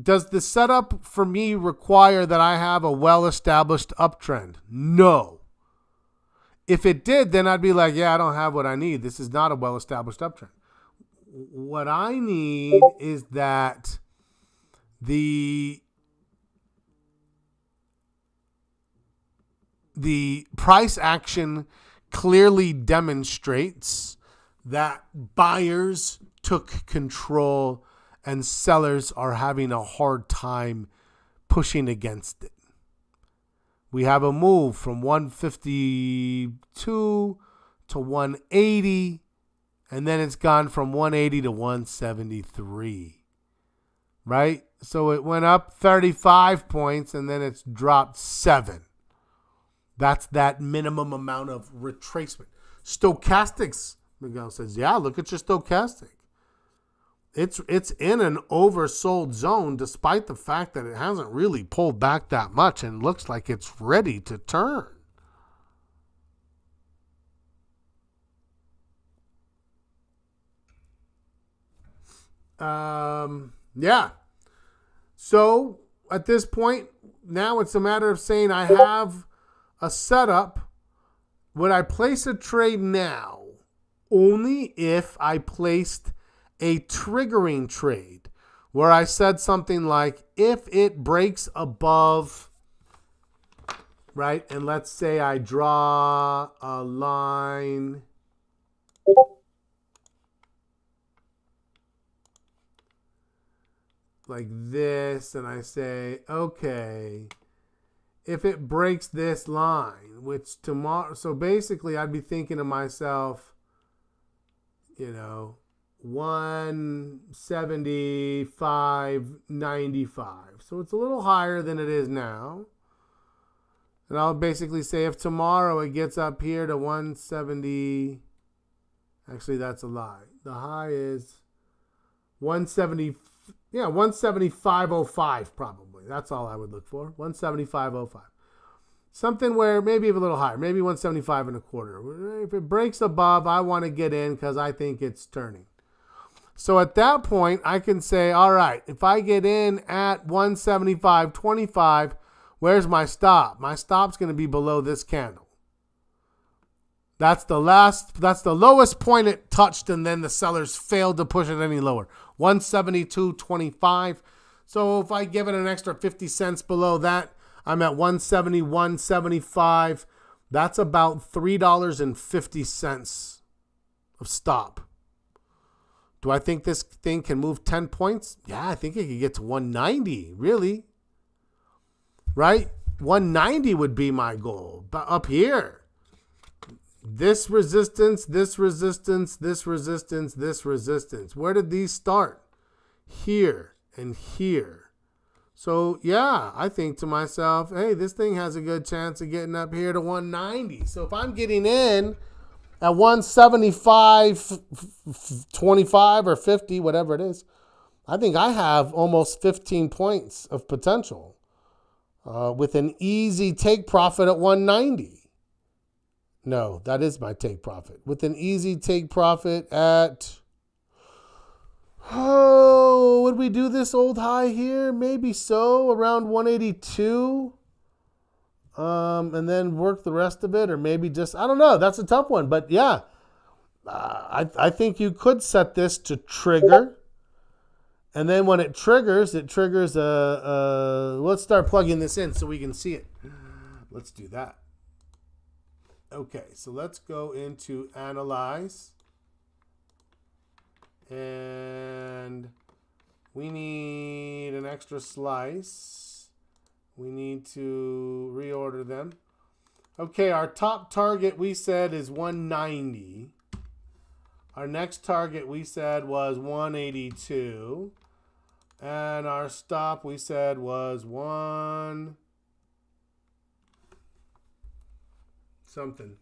does the setup for me require that I have a well-established uptrend? No. If it did, then I'd be like, yeah, I don't have what I need. This is not a well-established uptrend. What I need is that the price action clearly demonstrates that buyers took control and sellers are having a hard time pushing against it. We have a move from 152 to 180. And then it's gone from 180 to 173, right? So it went up 35 points and then it's dropped 7. That's that minimum amount of retracement. Stochastics, Miguel says, yeah, look at your stochastic. It's in an oversold zone despite the fact that it hasn't really pulled back that much and looks like it's ready to turn. Yeah. So at this point, now it's a matter of saying I have a setup. Would I place a trade now? Only if I placed a triggering trade where I said something like, if it breaks above, right? And let's say I draw a line like this, and I say, okay, if it breaks this line, which tomorrow, so basically I'd be thinking to myself, 175.95. So it's a little higher than it is now. And I'll basically say if tomorrow it gets up here to 170, actually that's a lie. The high is 175.05 probably. That's all I would look for. 175.05. Something where maybe a little higher, maybe 175 and a quarter. If it breaks above, I want to get in because I think it's turning. So at that point, I can say, all right, if I get in at 175.25, where's my stop? My stop's going to be below this candle. That's the lowest point it touched, and then the sellers failed to push it any lower. 172.25. So if I give it an extra 50 cents below that, I'm at 171.75. That's about $3.50 of stop. Do I think this thing can move 10 points? Yeah, I think it could get to 190, really. Right? 190 would be my goal. But up here, this resistance, this resistance, this resistance, this resistance. Where did these start? Here and here. So, yeah, I think to myself, hey, this thing has a good chance of getting up here to 190. So if I'm getting in at 175.25 or 50, whatever it is, I think I have almost 15 points of potential with an easy take profit at 190. No, that is my take profit. With an easy take profit at... Oh, would we do this old high here? Maybe so, around 182. And then work the rest of it, or maybe just, I don't know. That's a tough one. But yeah, I think you could set this to trigger. And then when it triggers let's start plugging this in so we can see it. Let's do that. Okay, so let's go into analyze. And we need an extra slice. We need to reorder them. Okay, our top target we said is 190. Our next target we said was 182. And our stop we said was 1 something.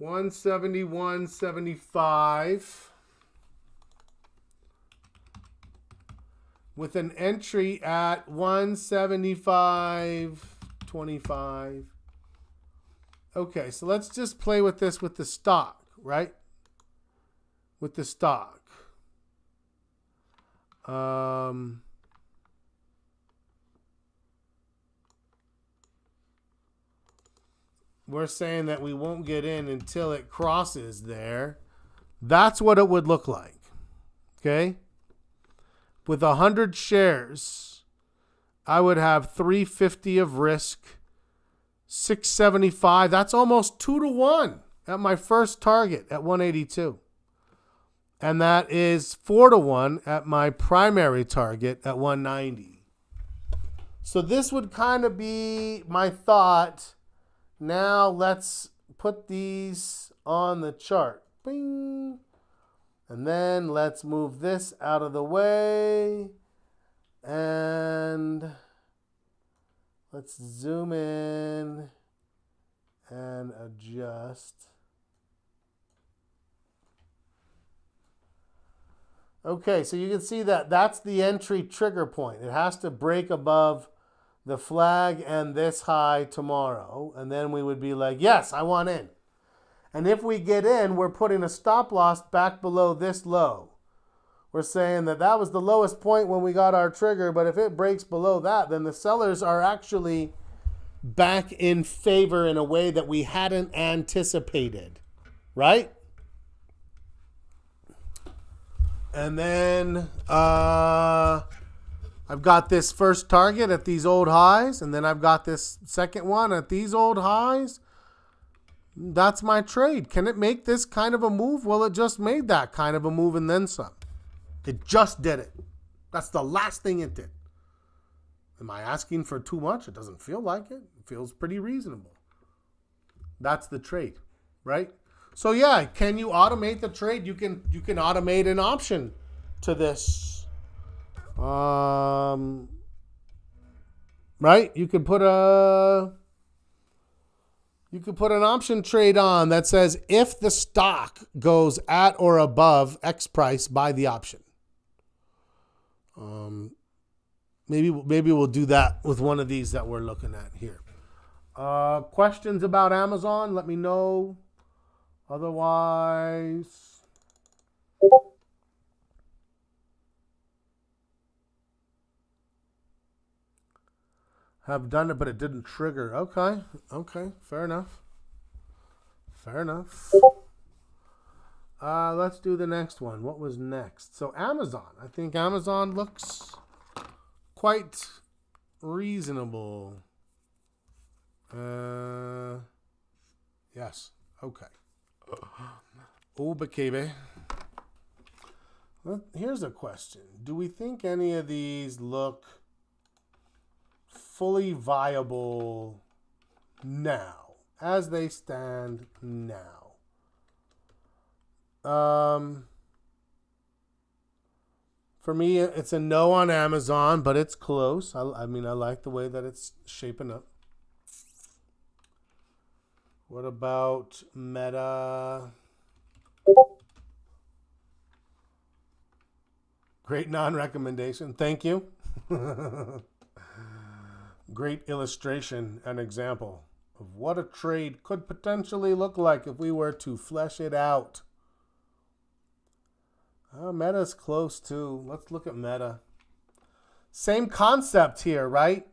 171.75 with an entry at 175.25. Okay, so let's just play with this with the stock, right? With the stock. We're saying that we won't get in until it crosses there. That's what it would look like. Okay? With 100 shares, I would have 350 of risk, 675. That's almost 2-to-1 at my first target at 182. And that is 4-to-1 at my primary target at 190. So this would kind of be my thought. Now let's put these on the chart. Bing. And then let's move this out of the way. And let's zoom in and adjust. Okay, so you can see that that's the entry trigger point. It has to break above the flag and this high tomorrow. And then we would be like, yes, I want in. And if we get in, we're putting a stop loss back below this low. We're saying that that was the lowest point when we got our trigger, but if it breaks below that, then the sellers are actually back in favor in a way that we hadn't anticipated, right? And then I've got this first target at these old highs, and then I've got this second one at these old highs. That's my trade. Can it make this kind of a move? Well, it just made that kind of a move and then some. It just did it. That's the last thing it did. Am I asking for too much? It doesn't feel like it. It feels pretty reasonable. That's the trade, right? So yeah, can you automate the trade? You can automate an option to this. Right? You could put an option trade on that says if the stock goes at or above X price, buy the option. Maybe we'll do that with one of these that we're looking at here. Questions about Amazon? Let me know. Otherwise, have done it, but it didn't trigger. Okay, fair enough. Let's do the next one. What was next? So Amazon. I think Amazon looks quite reasonable. Yes. Okay. Oh, baby. Well, here's a question. Do we think any of these look fully viable now, as they stand now? For me, it's a no on Amazon, but it's close. I mean, I like the way that it's shaping up. What about Meta? Great non-recommendation. Thank you. Great illustration and example of what a trade could potentially look like if we were to flesh it out. Meta's close too. Let's look at Meta. Same concept here, right?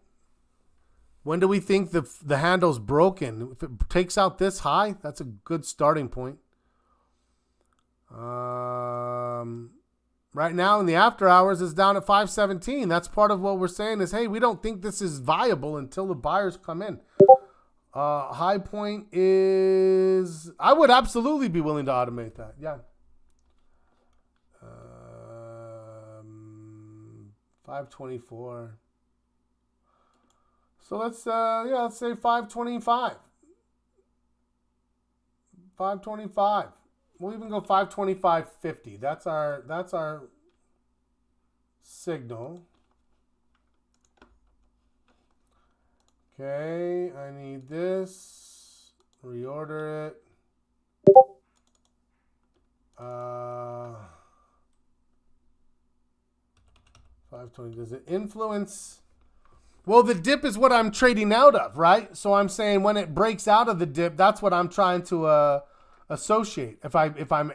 When do we think the handle's broken? If it takes out this high, that's a good starting point. Right now in the after hours is down at 517. That's part of what we're saying is, hey, we don't think this is viable until the buyers come in. High point is, I would absolutely be willing to automate that. Yeah. 524. So let's say 525. 525. We'll even go 525.50. That's our signal. Okay, I need this. Reorder it. 520. Does it influence? Well, the dip is what I'm trading out of, right? So I'm saying when it breaks out of the dip, that's what I'm trying to associate. If I'm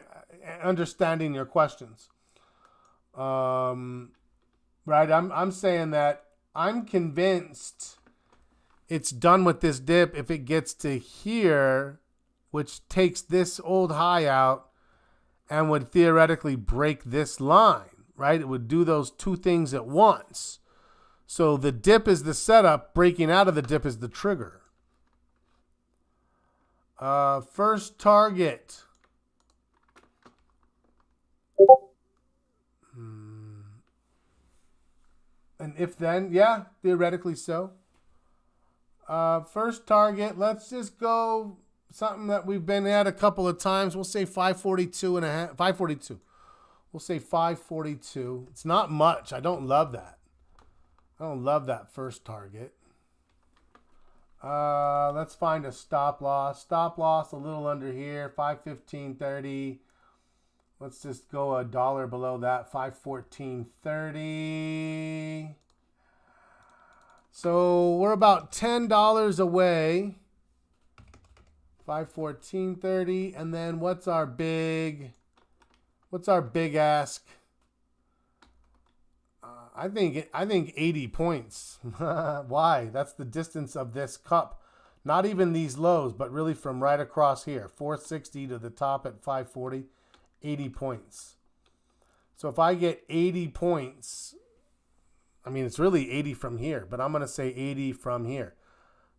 understanding your questions, right? I'm saying that I'm convinced it's done with this dip if it gets to here, which takes this old high out and would theoretically break this line, right? It would do those two things at once. So the dip is the setup, breaking out of the dip is the trigger. First target. And if then, yeah, theoretically so. First target, let's just go something that we've been at a couple of times. We'll say 542 and a half, 542. We'll say 542. It's not much. I don't love that. I don't love that first target. Let's find a stop loss. Stop loss a little under here, 515.30. Let's just go $1 below that, 514.30. So we're about $10 away 514.30. And then what's our big ask? I think 80 points. Why? That's the distance of this cup. Not even these lows, but really from right across here. 460 to the top at 540. 80 points. So if I get 80 points, I mean, it's really 80 from here, but I'm going to say 80 from here.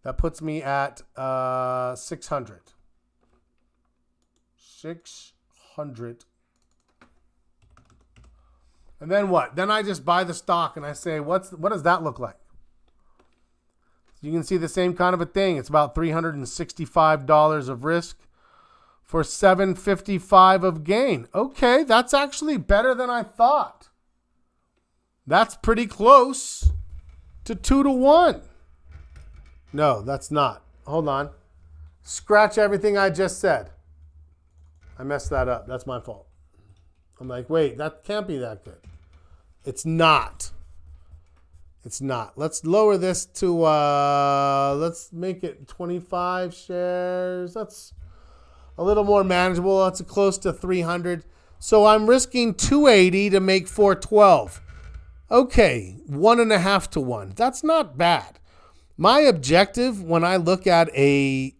That puts me at 600. 600. And then what? Then I just buy the stock and I say, what does that look like? You can see the same kind of a thing. It's about $365 of risk for $755 of gain. Okay, that's actually better than I thought. That's pretty close to 2 to 1. No, that's not. Hold on. Scratch everything I just said. I messed that up. That's my fault. I'm like, wait, that can't be that good. It's not. It's not. Let's lower this to, let's make it 25 shares. That's a little more manageable. That's close to 300. So I'm risking 280 to make 412. Okay, 1.5 to 1. That's not bad. My objective when I look at a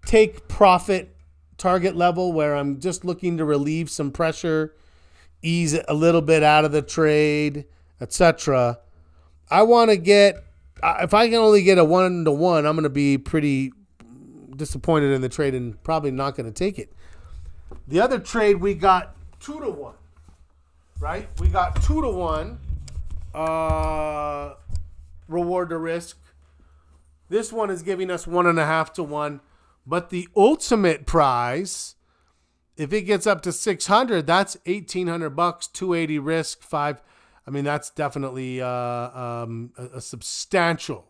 take profit target level where I'm just looking to relieve some pressure, ease a little bit out of the trade, etc. I want to get, if I can only get a 1 to 1, I'm going to be pretty disappointed in the trade and probably not going to take it. The other trade, we got 2 to 1, right? We got 2 to 1 reward to risk. This one is giving us 1.5 to 1. But the ultimate prize, if it gets up to 600, that's $1,800, 280 risk, 5. I mean, that's definitely a substantial.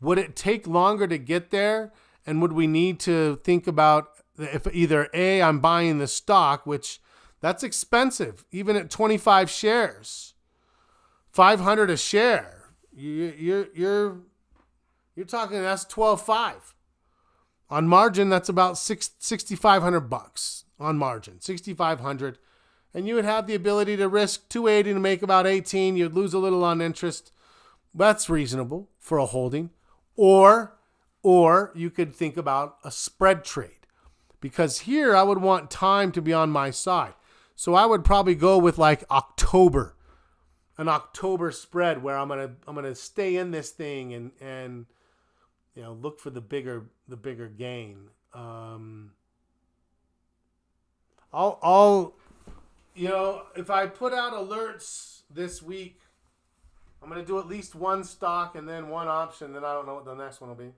Would it take longer to get there? And would we need to think about if either A, I'm buying the stock, which that's expensive, even at 25 shares, 500 a share. You're talking that's 12.5. On margin, that's about $6,500 on margin, $6,500, and you would have the ability to risk 280 to make about 18. You'd lose a little on interest. That's reasonable for a holding, or you could think about a spread trade, because here I would want time to be on my side. So I would probably go with like October, an October spread where I'm gonna stay in this thing and look for the bigger gain. I'll if I put out alerts this week, I'm gonna do at least one stock and then one option. Then I don't know what the next one will be.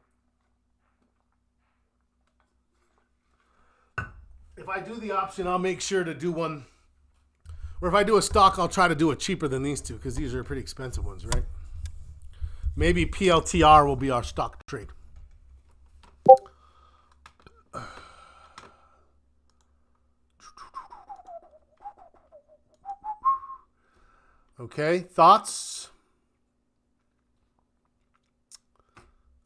If I do the option, I'll make sure to do one. Or if I do a stock, I'll try to do it cheaper than these two because these are pretty expensive ones, right? Maybe PLTR will be our stock trade. Okay, thoughts?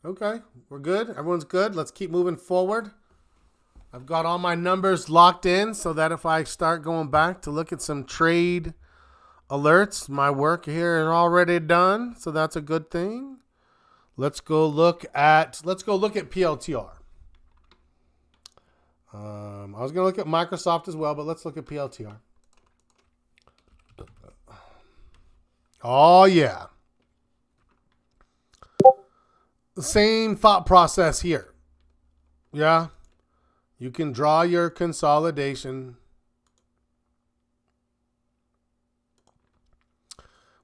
Okay, we're good. Everyone's good. Let's keep moving forward. I've got all my numbers locked in so that if I start going back to look at some trade alerts, my work here is already done, so that's a good thing. Let's go look at PLTR. I was going to look at Microsoft as well, but let's look at PLTR. Oh yeah. The same thought process here. Yeah. You can draw your consolidation,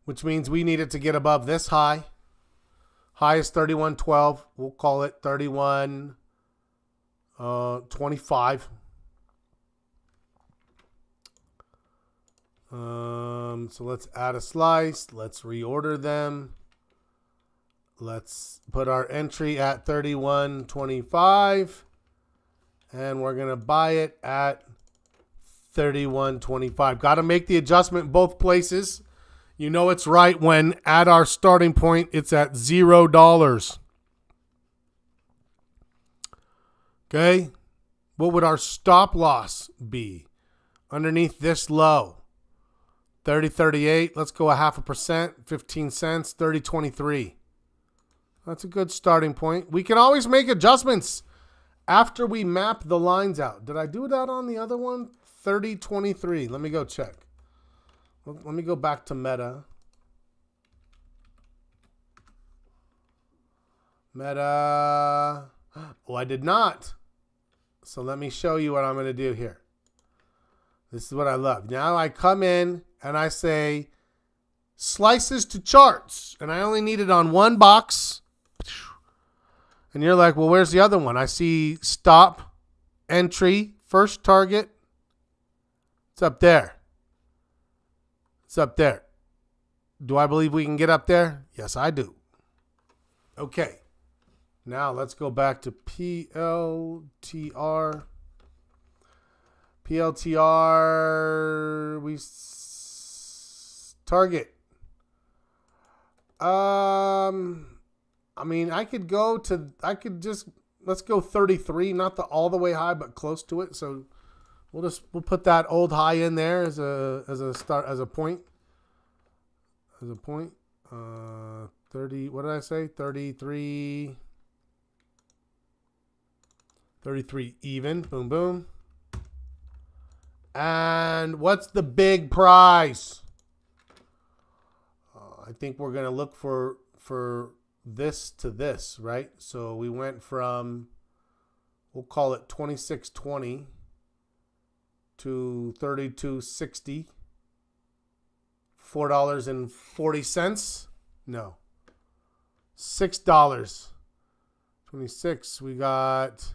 which means we needed to get above this high. High is 31.12. We'll call it 31.25. So let's add a slice. Let's reorder them. Let's put our entry at 31.25. And we're going to buy it at 31.25. Got to make the adjustment both places. You know it's right when at our starting point, it's at $0. Okay. What would our stop loss be underneath this low? 30.38. Let's go a 0.5%, 15 cents, 30.23. That's a good starting point. We can always make adjustments after we map the lines out. Did I do that on the other one? 30.23. Let me go check. Let me go back to Meta. Meta. Oh, I did not. So let me show you what I'm going to do here. This is what I love. Now I come in and I say slices to charts. And I only need it on one box. And you're like, well, where's the other one? I see stop, entry, first target. It's up there. It's up there. Do I believe we can get up there? Yes, I do. Okay. Now let's go back to PLTR. PLTR, target. I mean, let's go 33, not all the way high, but close to it. So we'll put that old high in there as a point. 30, what did I say? 33 even. Boom, boom. And what's the big prize? I think we're going to look for this to this, right? So we went from, we'll call it 26.20 to 32.60. $4.40. No. $6. 26. We got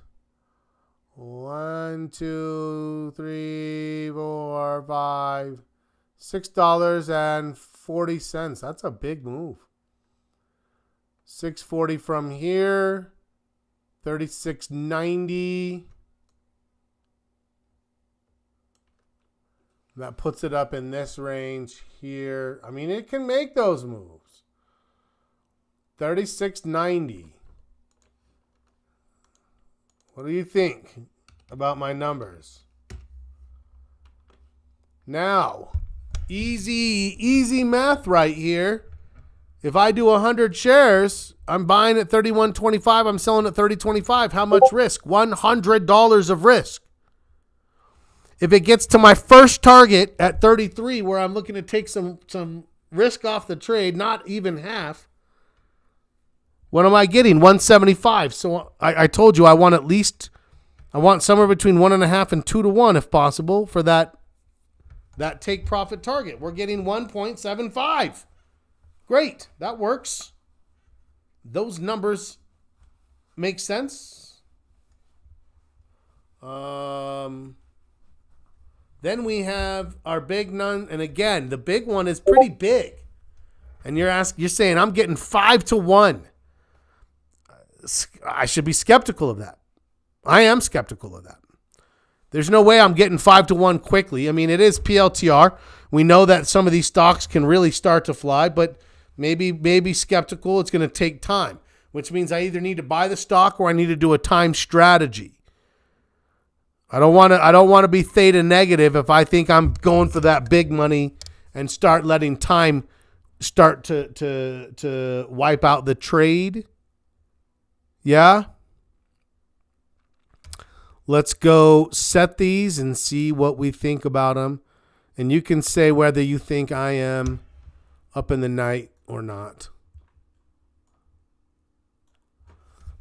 1, 2, 3, 4, 5, $6.40. That's a big move. 640 from here. 36.90. That puts it up in this range here. I mean, it can make those moves. 36.90. What do you think about my numbers? Now, easy math right here. If I do 100 shares, I'm buying at 31.25. I'm selling at 30.25. How much risk? $100 of risk. If it gets to my first target at 33, where I'm looking to take some risk off the trade, not even half, what am I getting? 175. So I told you I want somewhere between 1.5 and 2 to 1 if possible for that take profit target. We're getting 1.75. Great. That works. Those numbers make sense. Then we have our big none. And again, the big one is pretty big. And you're saying I'm getting 5 to 1. I should be skeptical of that. I am skeptical of that. There's no way I'm getting 5 to 1 quickly. I mean, it is PLTR. We know that some of these stocks can really start to fly, but maybe skeptical. It's going to take time, which means I either need to buy the stock or I need to do a time strategy. I don't want to be theta negative if I think I'm going for that big money and start letting time start to wipe out the trade. Yeah. Let's go set these and see what we think about them. And you can say whether you think I am up in the night or not.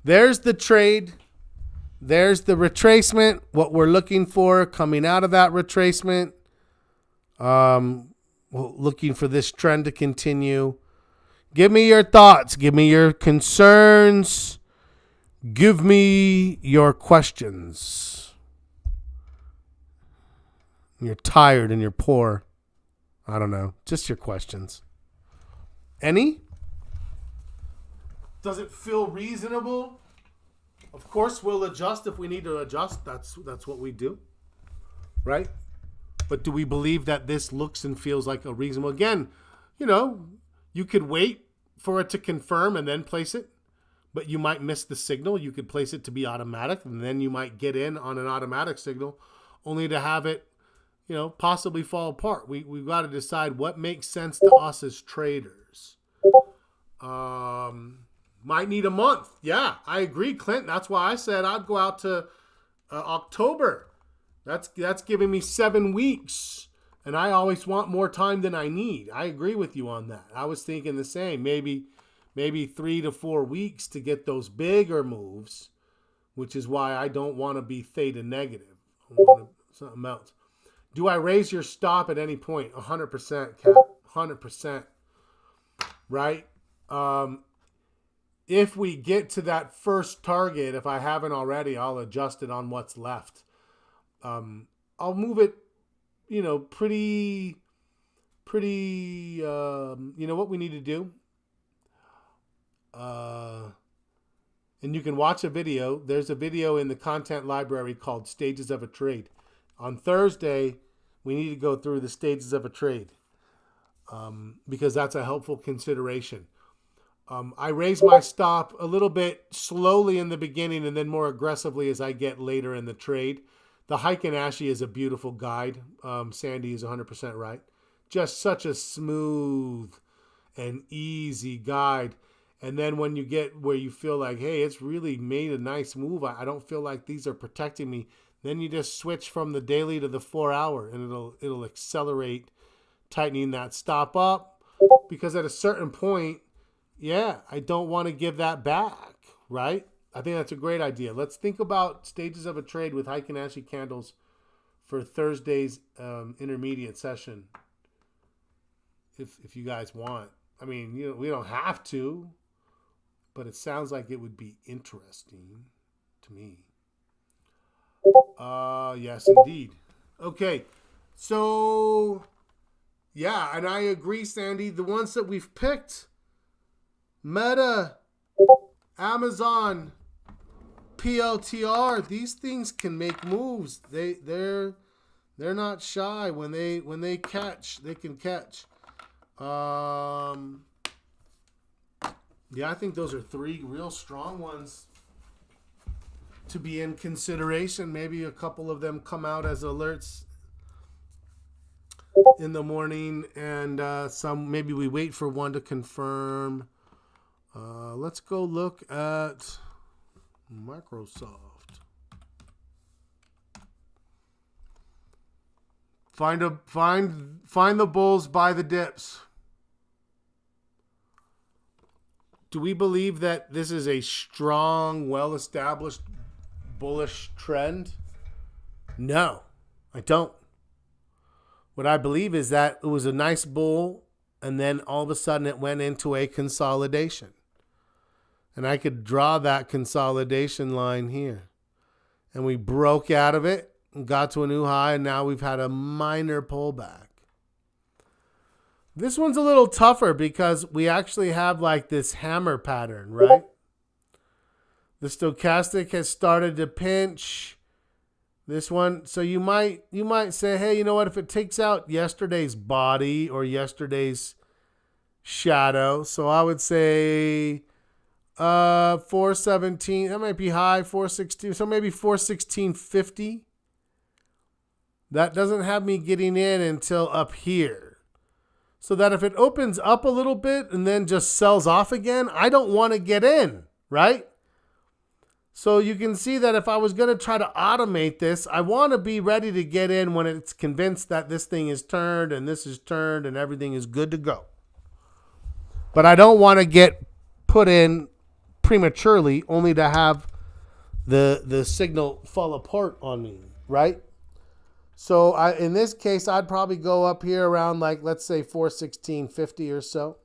There's the trade. There's the retracement, what we're looking for coming out of that retracement. Looking for this trend to continue. Give me your thoughts. Give me your concerns. Give me your questions. You're tired and you're poor. I don't know. Just your questions. Any? Does it feel reasonable? Of course, we'll adjust if we need to adjust. That's what we do, right? But do we believe that this looks and feels like a reasonable? Again, you could wait for it to confirm and then place it. but you might miss the signal. You could place it to be automatic, and then you might get in on an automatic signal only to have it, possibly fall apart. We've got to decide what makes sense to us as traders. Might need a month. Yeah, I agree, Clint. That's why I said I'd go out to October. That's giving me 7 weeks. And I always want more time than I need. I agree with you on that. I was thinking the same. Maybe 3 to 4 weeks to get those bigger moves, which is why I don't want to be theta negative. I want something else. Do I raise your stop at any point? 100%, Cap. 100%. Right? If we get to that first target, if I haven't already, I'll adjust it on what's left. I'll move it, pretty, what we need to do. And you can watch a video. There's a video in the content library called Stages of a Trade. On Thursday, we need to go through the stages of a trade because that's a helpful consideration. I raise my stop a little bit slowly in the beginning and then more aggressively as I get later in the trade. The Heiken Ashi is a beautiful guide. Sandy is 100% right. Just such a smooth and easy guide. And then when you get where you feel like, hey, it's really made a nice move. I don't feel like these are protecting me. Then you just switch from the daily to the 4 hour and it'll accelerate tightening that stop up. Because at a certain point, I don't want to give that back, right? I think that's a great idea. Let's think about stages of a trade with Heiken Ashi candles for Thursday's intermediate session. If you guys want. I mean, we don't have to, but it sounds like it would be interesting to me. Yes, indeed. Okay. So, and I agree, Sandy. The ones that we've picked, Meta, Amazon, PLTR, these things can make moves. They're not shy when they catch. They can catch. I think those are 3 real strong ones to be in consideration. Maybe a couple of them come out as alerts in the morning, and maybe we wait for one to confirm. Let's go look at Microsoft. Find the bulls, buy the dips. Do we believe that this is a strong, well-established bullish trend? No, I don't. What I believe is that it was a nice bull, and then all of a sudden it went into a consolidation. And I could draw that consolidation line here. And we broke out of it and got to a new high, and now we've had a minor pullback. This one's a little tougher because we actually have like this hammer pattern, right? The stochastic has started to pinch. This one, so you might say, hey, you know what? If it takes out yesterday's body or yesterday's shadow, so I would say 417. That might be high. 416. So maybe 416.50. That doesn't have me getting in until up here. So that if it opens up a little bit and then just sells off again, I don't want to get in, right? So you can see that if I was going to try to automate this, I want to be ready to get in when it's convinced that this thing is turned and this is turned and everything is good to go. But I don't want to get put in prematurely only to have the signal fall apart on me, right? So in this case, I'd probably go up here around like, let's say 416.50 or so.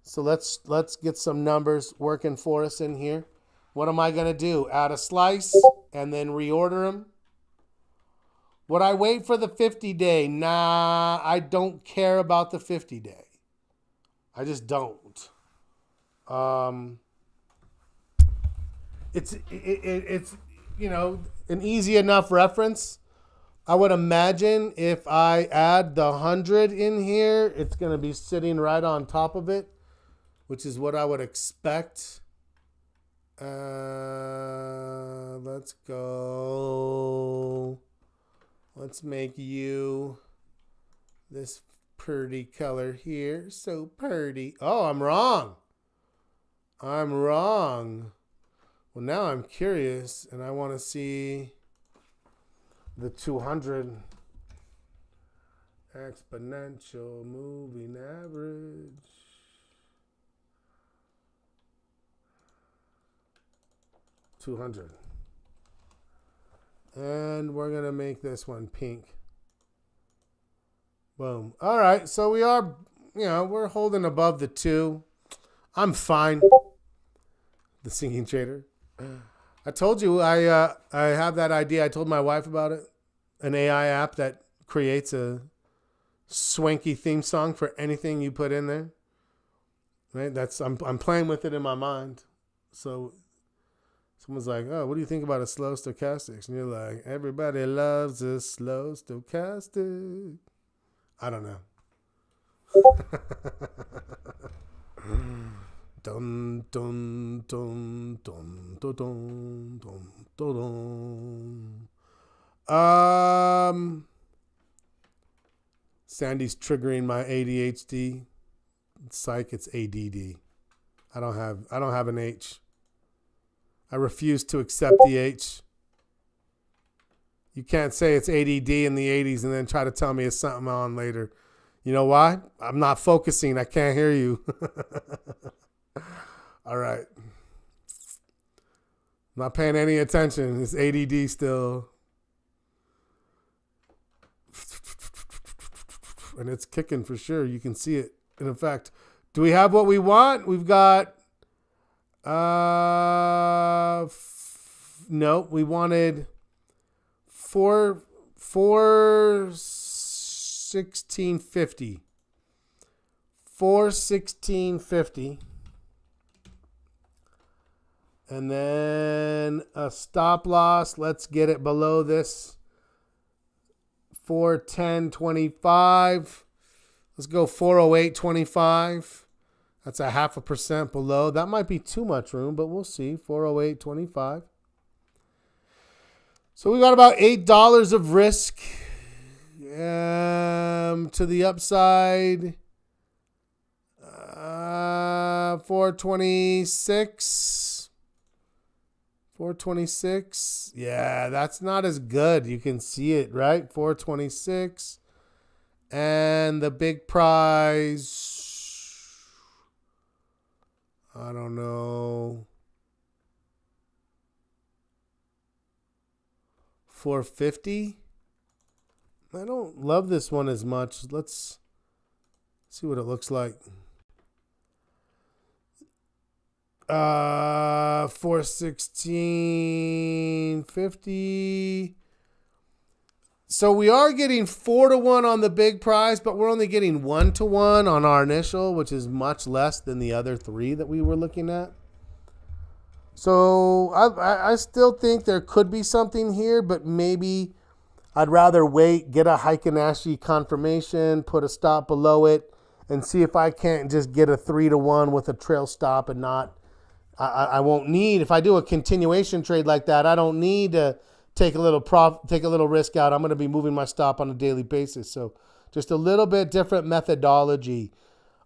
So let's get some numbers working for us in here. What am I going to do? Add a slice and then reorder them? Would I wait for the 50-day? Nah, I don't care about the 50-day. I just don't. It's an easy enough reference. I would imagine if I add the 100 in here, it's going to be sitting right on top of it, which is what I would expect. Let's go. Let's make you this pretty color here. So pretty. Oh, I'm wrong. I'm wrong. Well, now I'm curious, and I want to see the 200 exponential moving average. 200. And we're going to make this one pink. Boom. All right, so we are, we're holding above the 2. I'm fine. The singing trader. I told you I have that idea. I told my wife about it. An AI app that creates a swanky theme song for anything you put in there. Right? I'm playing with it in my mind. So someone's like, "Oh, what do you think about a slow stochastics?" And you're like, "Everybody loves a slow stochastic." I don't know. Dun dun dun dun dun dun dun dun. Sandy's triggering my ADHD. Psych, it's ADD. I don't have an H. I refuse to accept the H. You can't say it's ADD in the 80s and then try to tell me it's something on later. You know why? I'm not focusing. I can't hear you. All right. I'm not paying any attention. It's ADD still. And it's kicking for sure. You can see it in effect. Do we have what we want? We've got... no, we wanted 416.50. 416.50. And then a stop loss. Let's get it below this. 410.25. Let's go 408.25. That's a 0.5% below. That might be too much room, but we'll see. 408.25. So we got about $8 of risk to the upside. 426. 426. Yeah, that's not as good. You can see it, right? 426. And the big prize, I don't know, 450. I don't love this one as much. Let's see what it looks like. 416.50. So we are getting 4-1 on the big prize, but we're only getting 1-1 on our initial, which is much less than the other 3 that we were looking at. So I still think there could be something here, but maybe I'd rather wait, get a Heikin-Ashi confirmation, put a stop below it, and see if I can't just get a 3-1 with a trail stop and not. I won't need, if I do a continuation trade like that, I don't need to take a little risk out. I'm going to be moving my stop on a daily basis. So just a little bit different methodology.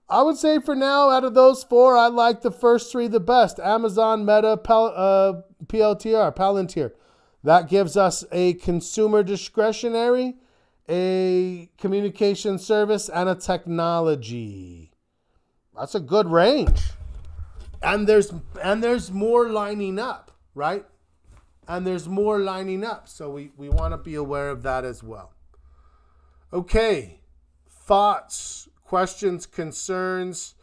I would say for now, out of those 4, I like the first 3 the best. Amazon, Meta, PLTR, Palantir. That gives us a consumer discretionary, a communication service, and a technology. That's a good range. And there's more lining up, right? And there's more lining up. So we want to be aware of that as well. Okay. Thoughts, questions, concerns.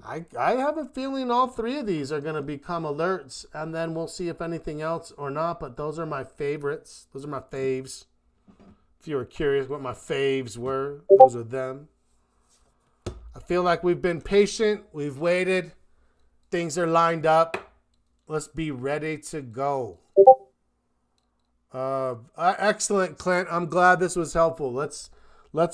I have a feeling all 3 of these are going to become alerts. And then we'll see if anything else or not. But those are my favorites. Those are my faves. If you were curious what my faves were, those are them. I feel like we've been patient. We've waited. Things are lined up. Let's be ready to go. Excellent, Clint. I'm glad this was helpful. Let's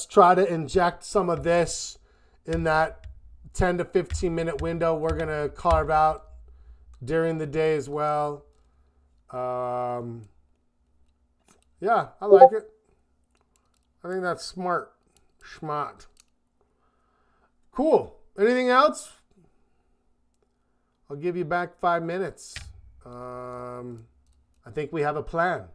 try to inject some of this in that 10 to 15 minute window we're going to carve out during the day as well. Yeah, I like it. I think that's smart. Schmart. Cool. Anything else? I'll give you back 5 minutes. I think we have a plan.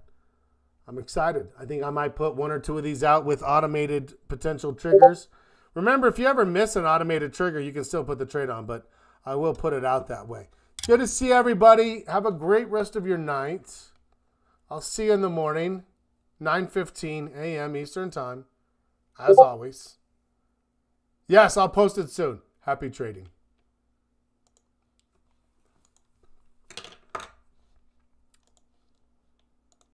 I'm excited. I think I might put 1 or 2 of these out with automated potential triggers. Remember, if you ever miss an automated trigger, you can still put the trade on, but I will put it out that way. Good to see everybody. Have a great rest of your night. I'll see you in the morning, 9:15 a.m. Eastern Time, as always. Yes, I'll post it soon. Happy trading.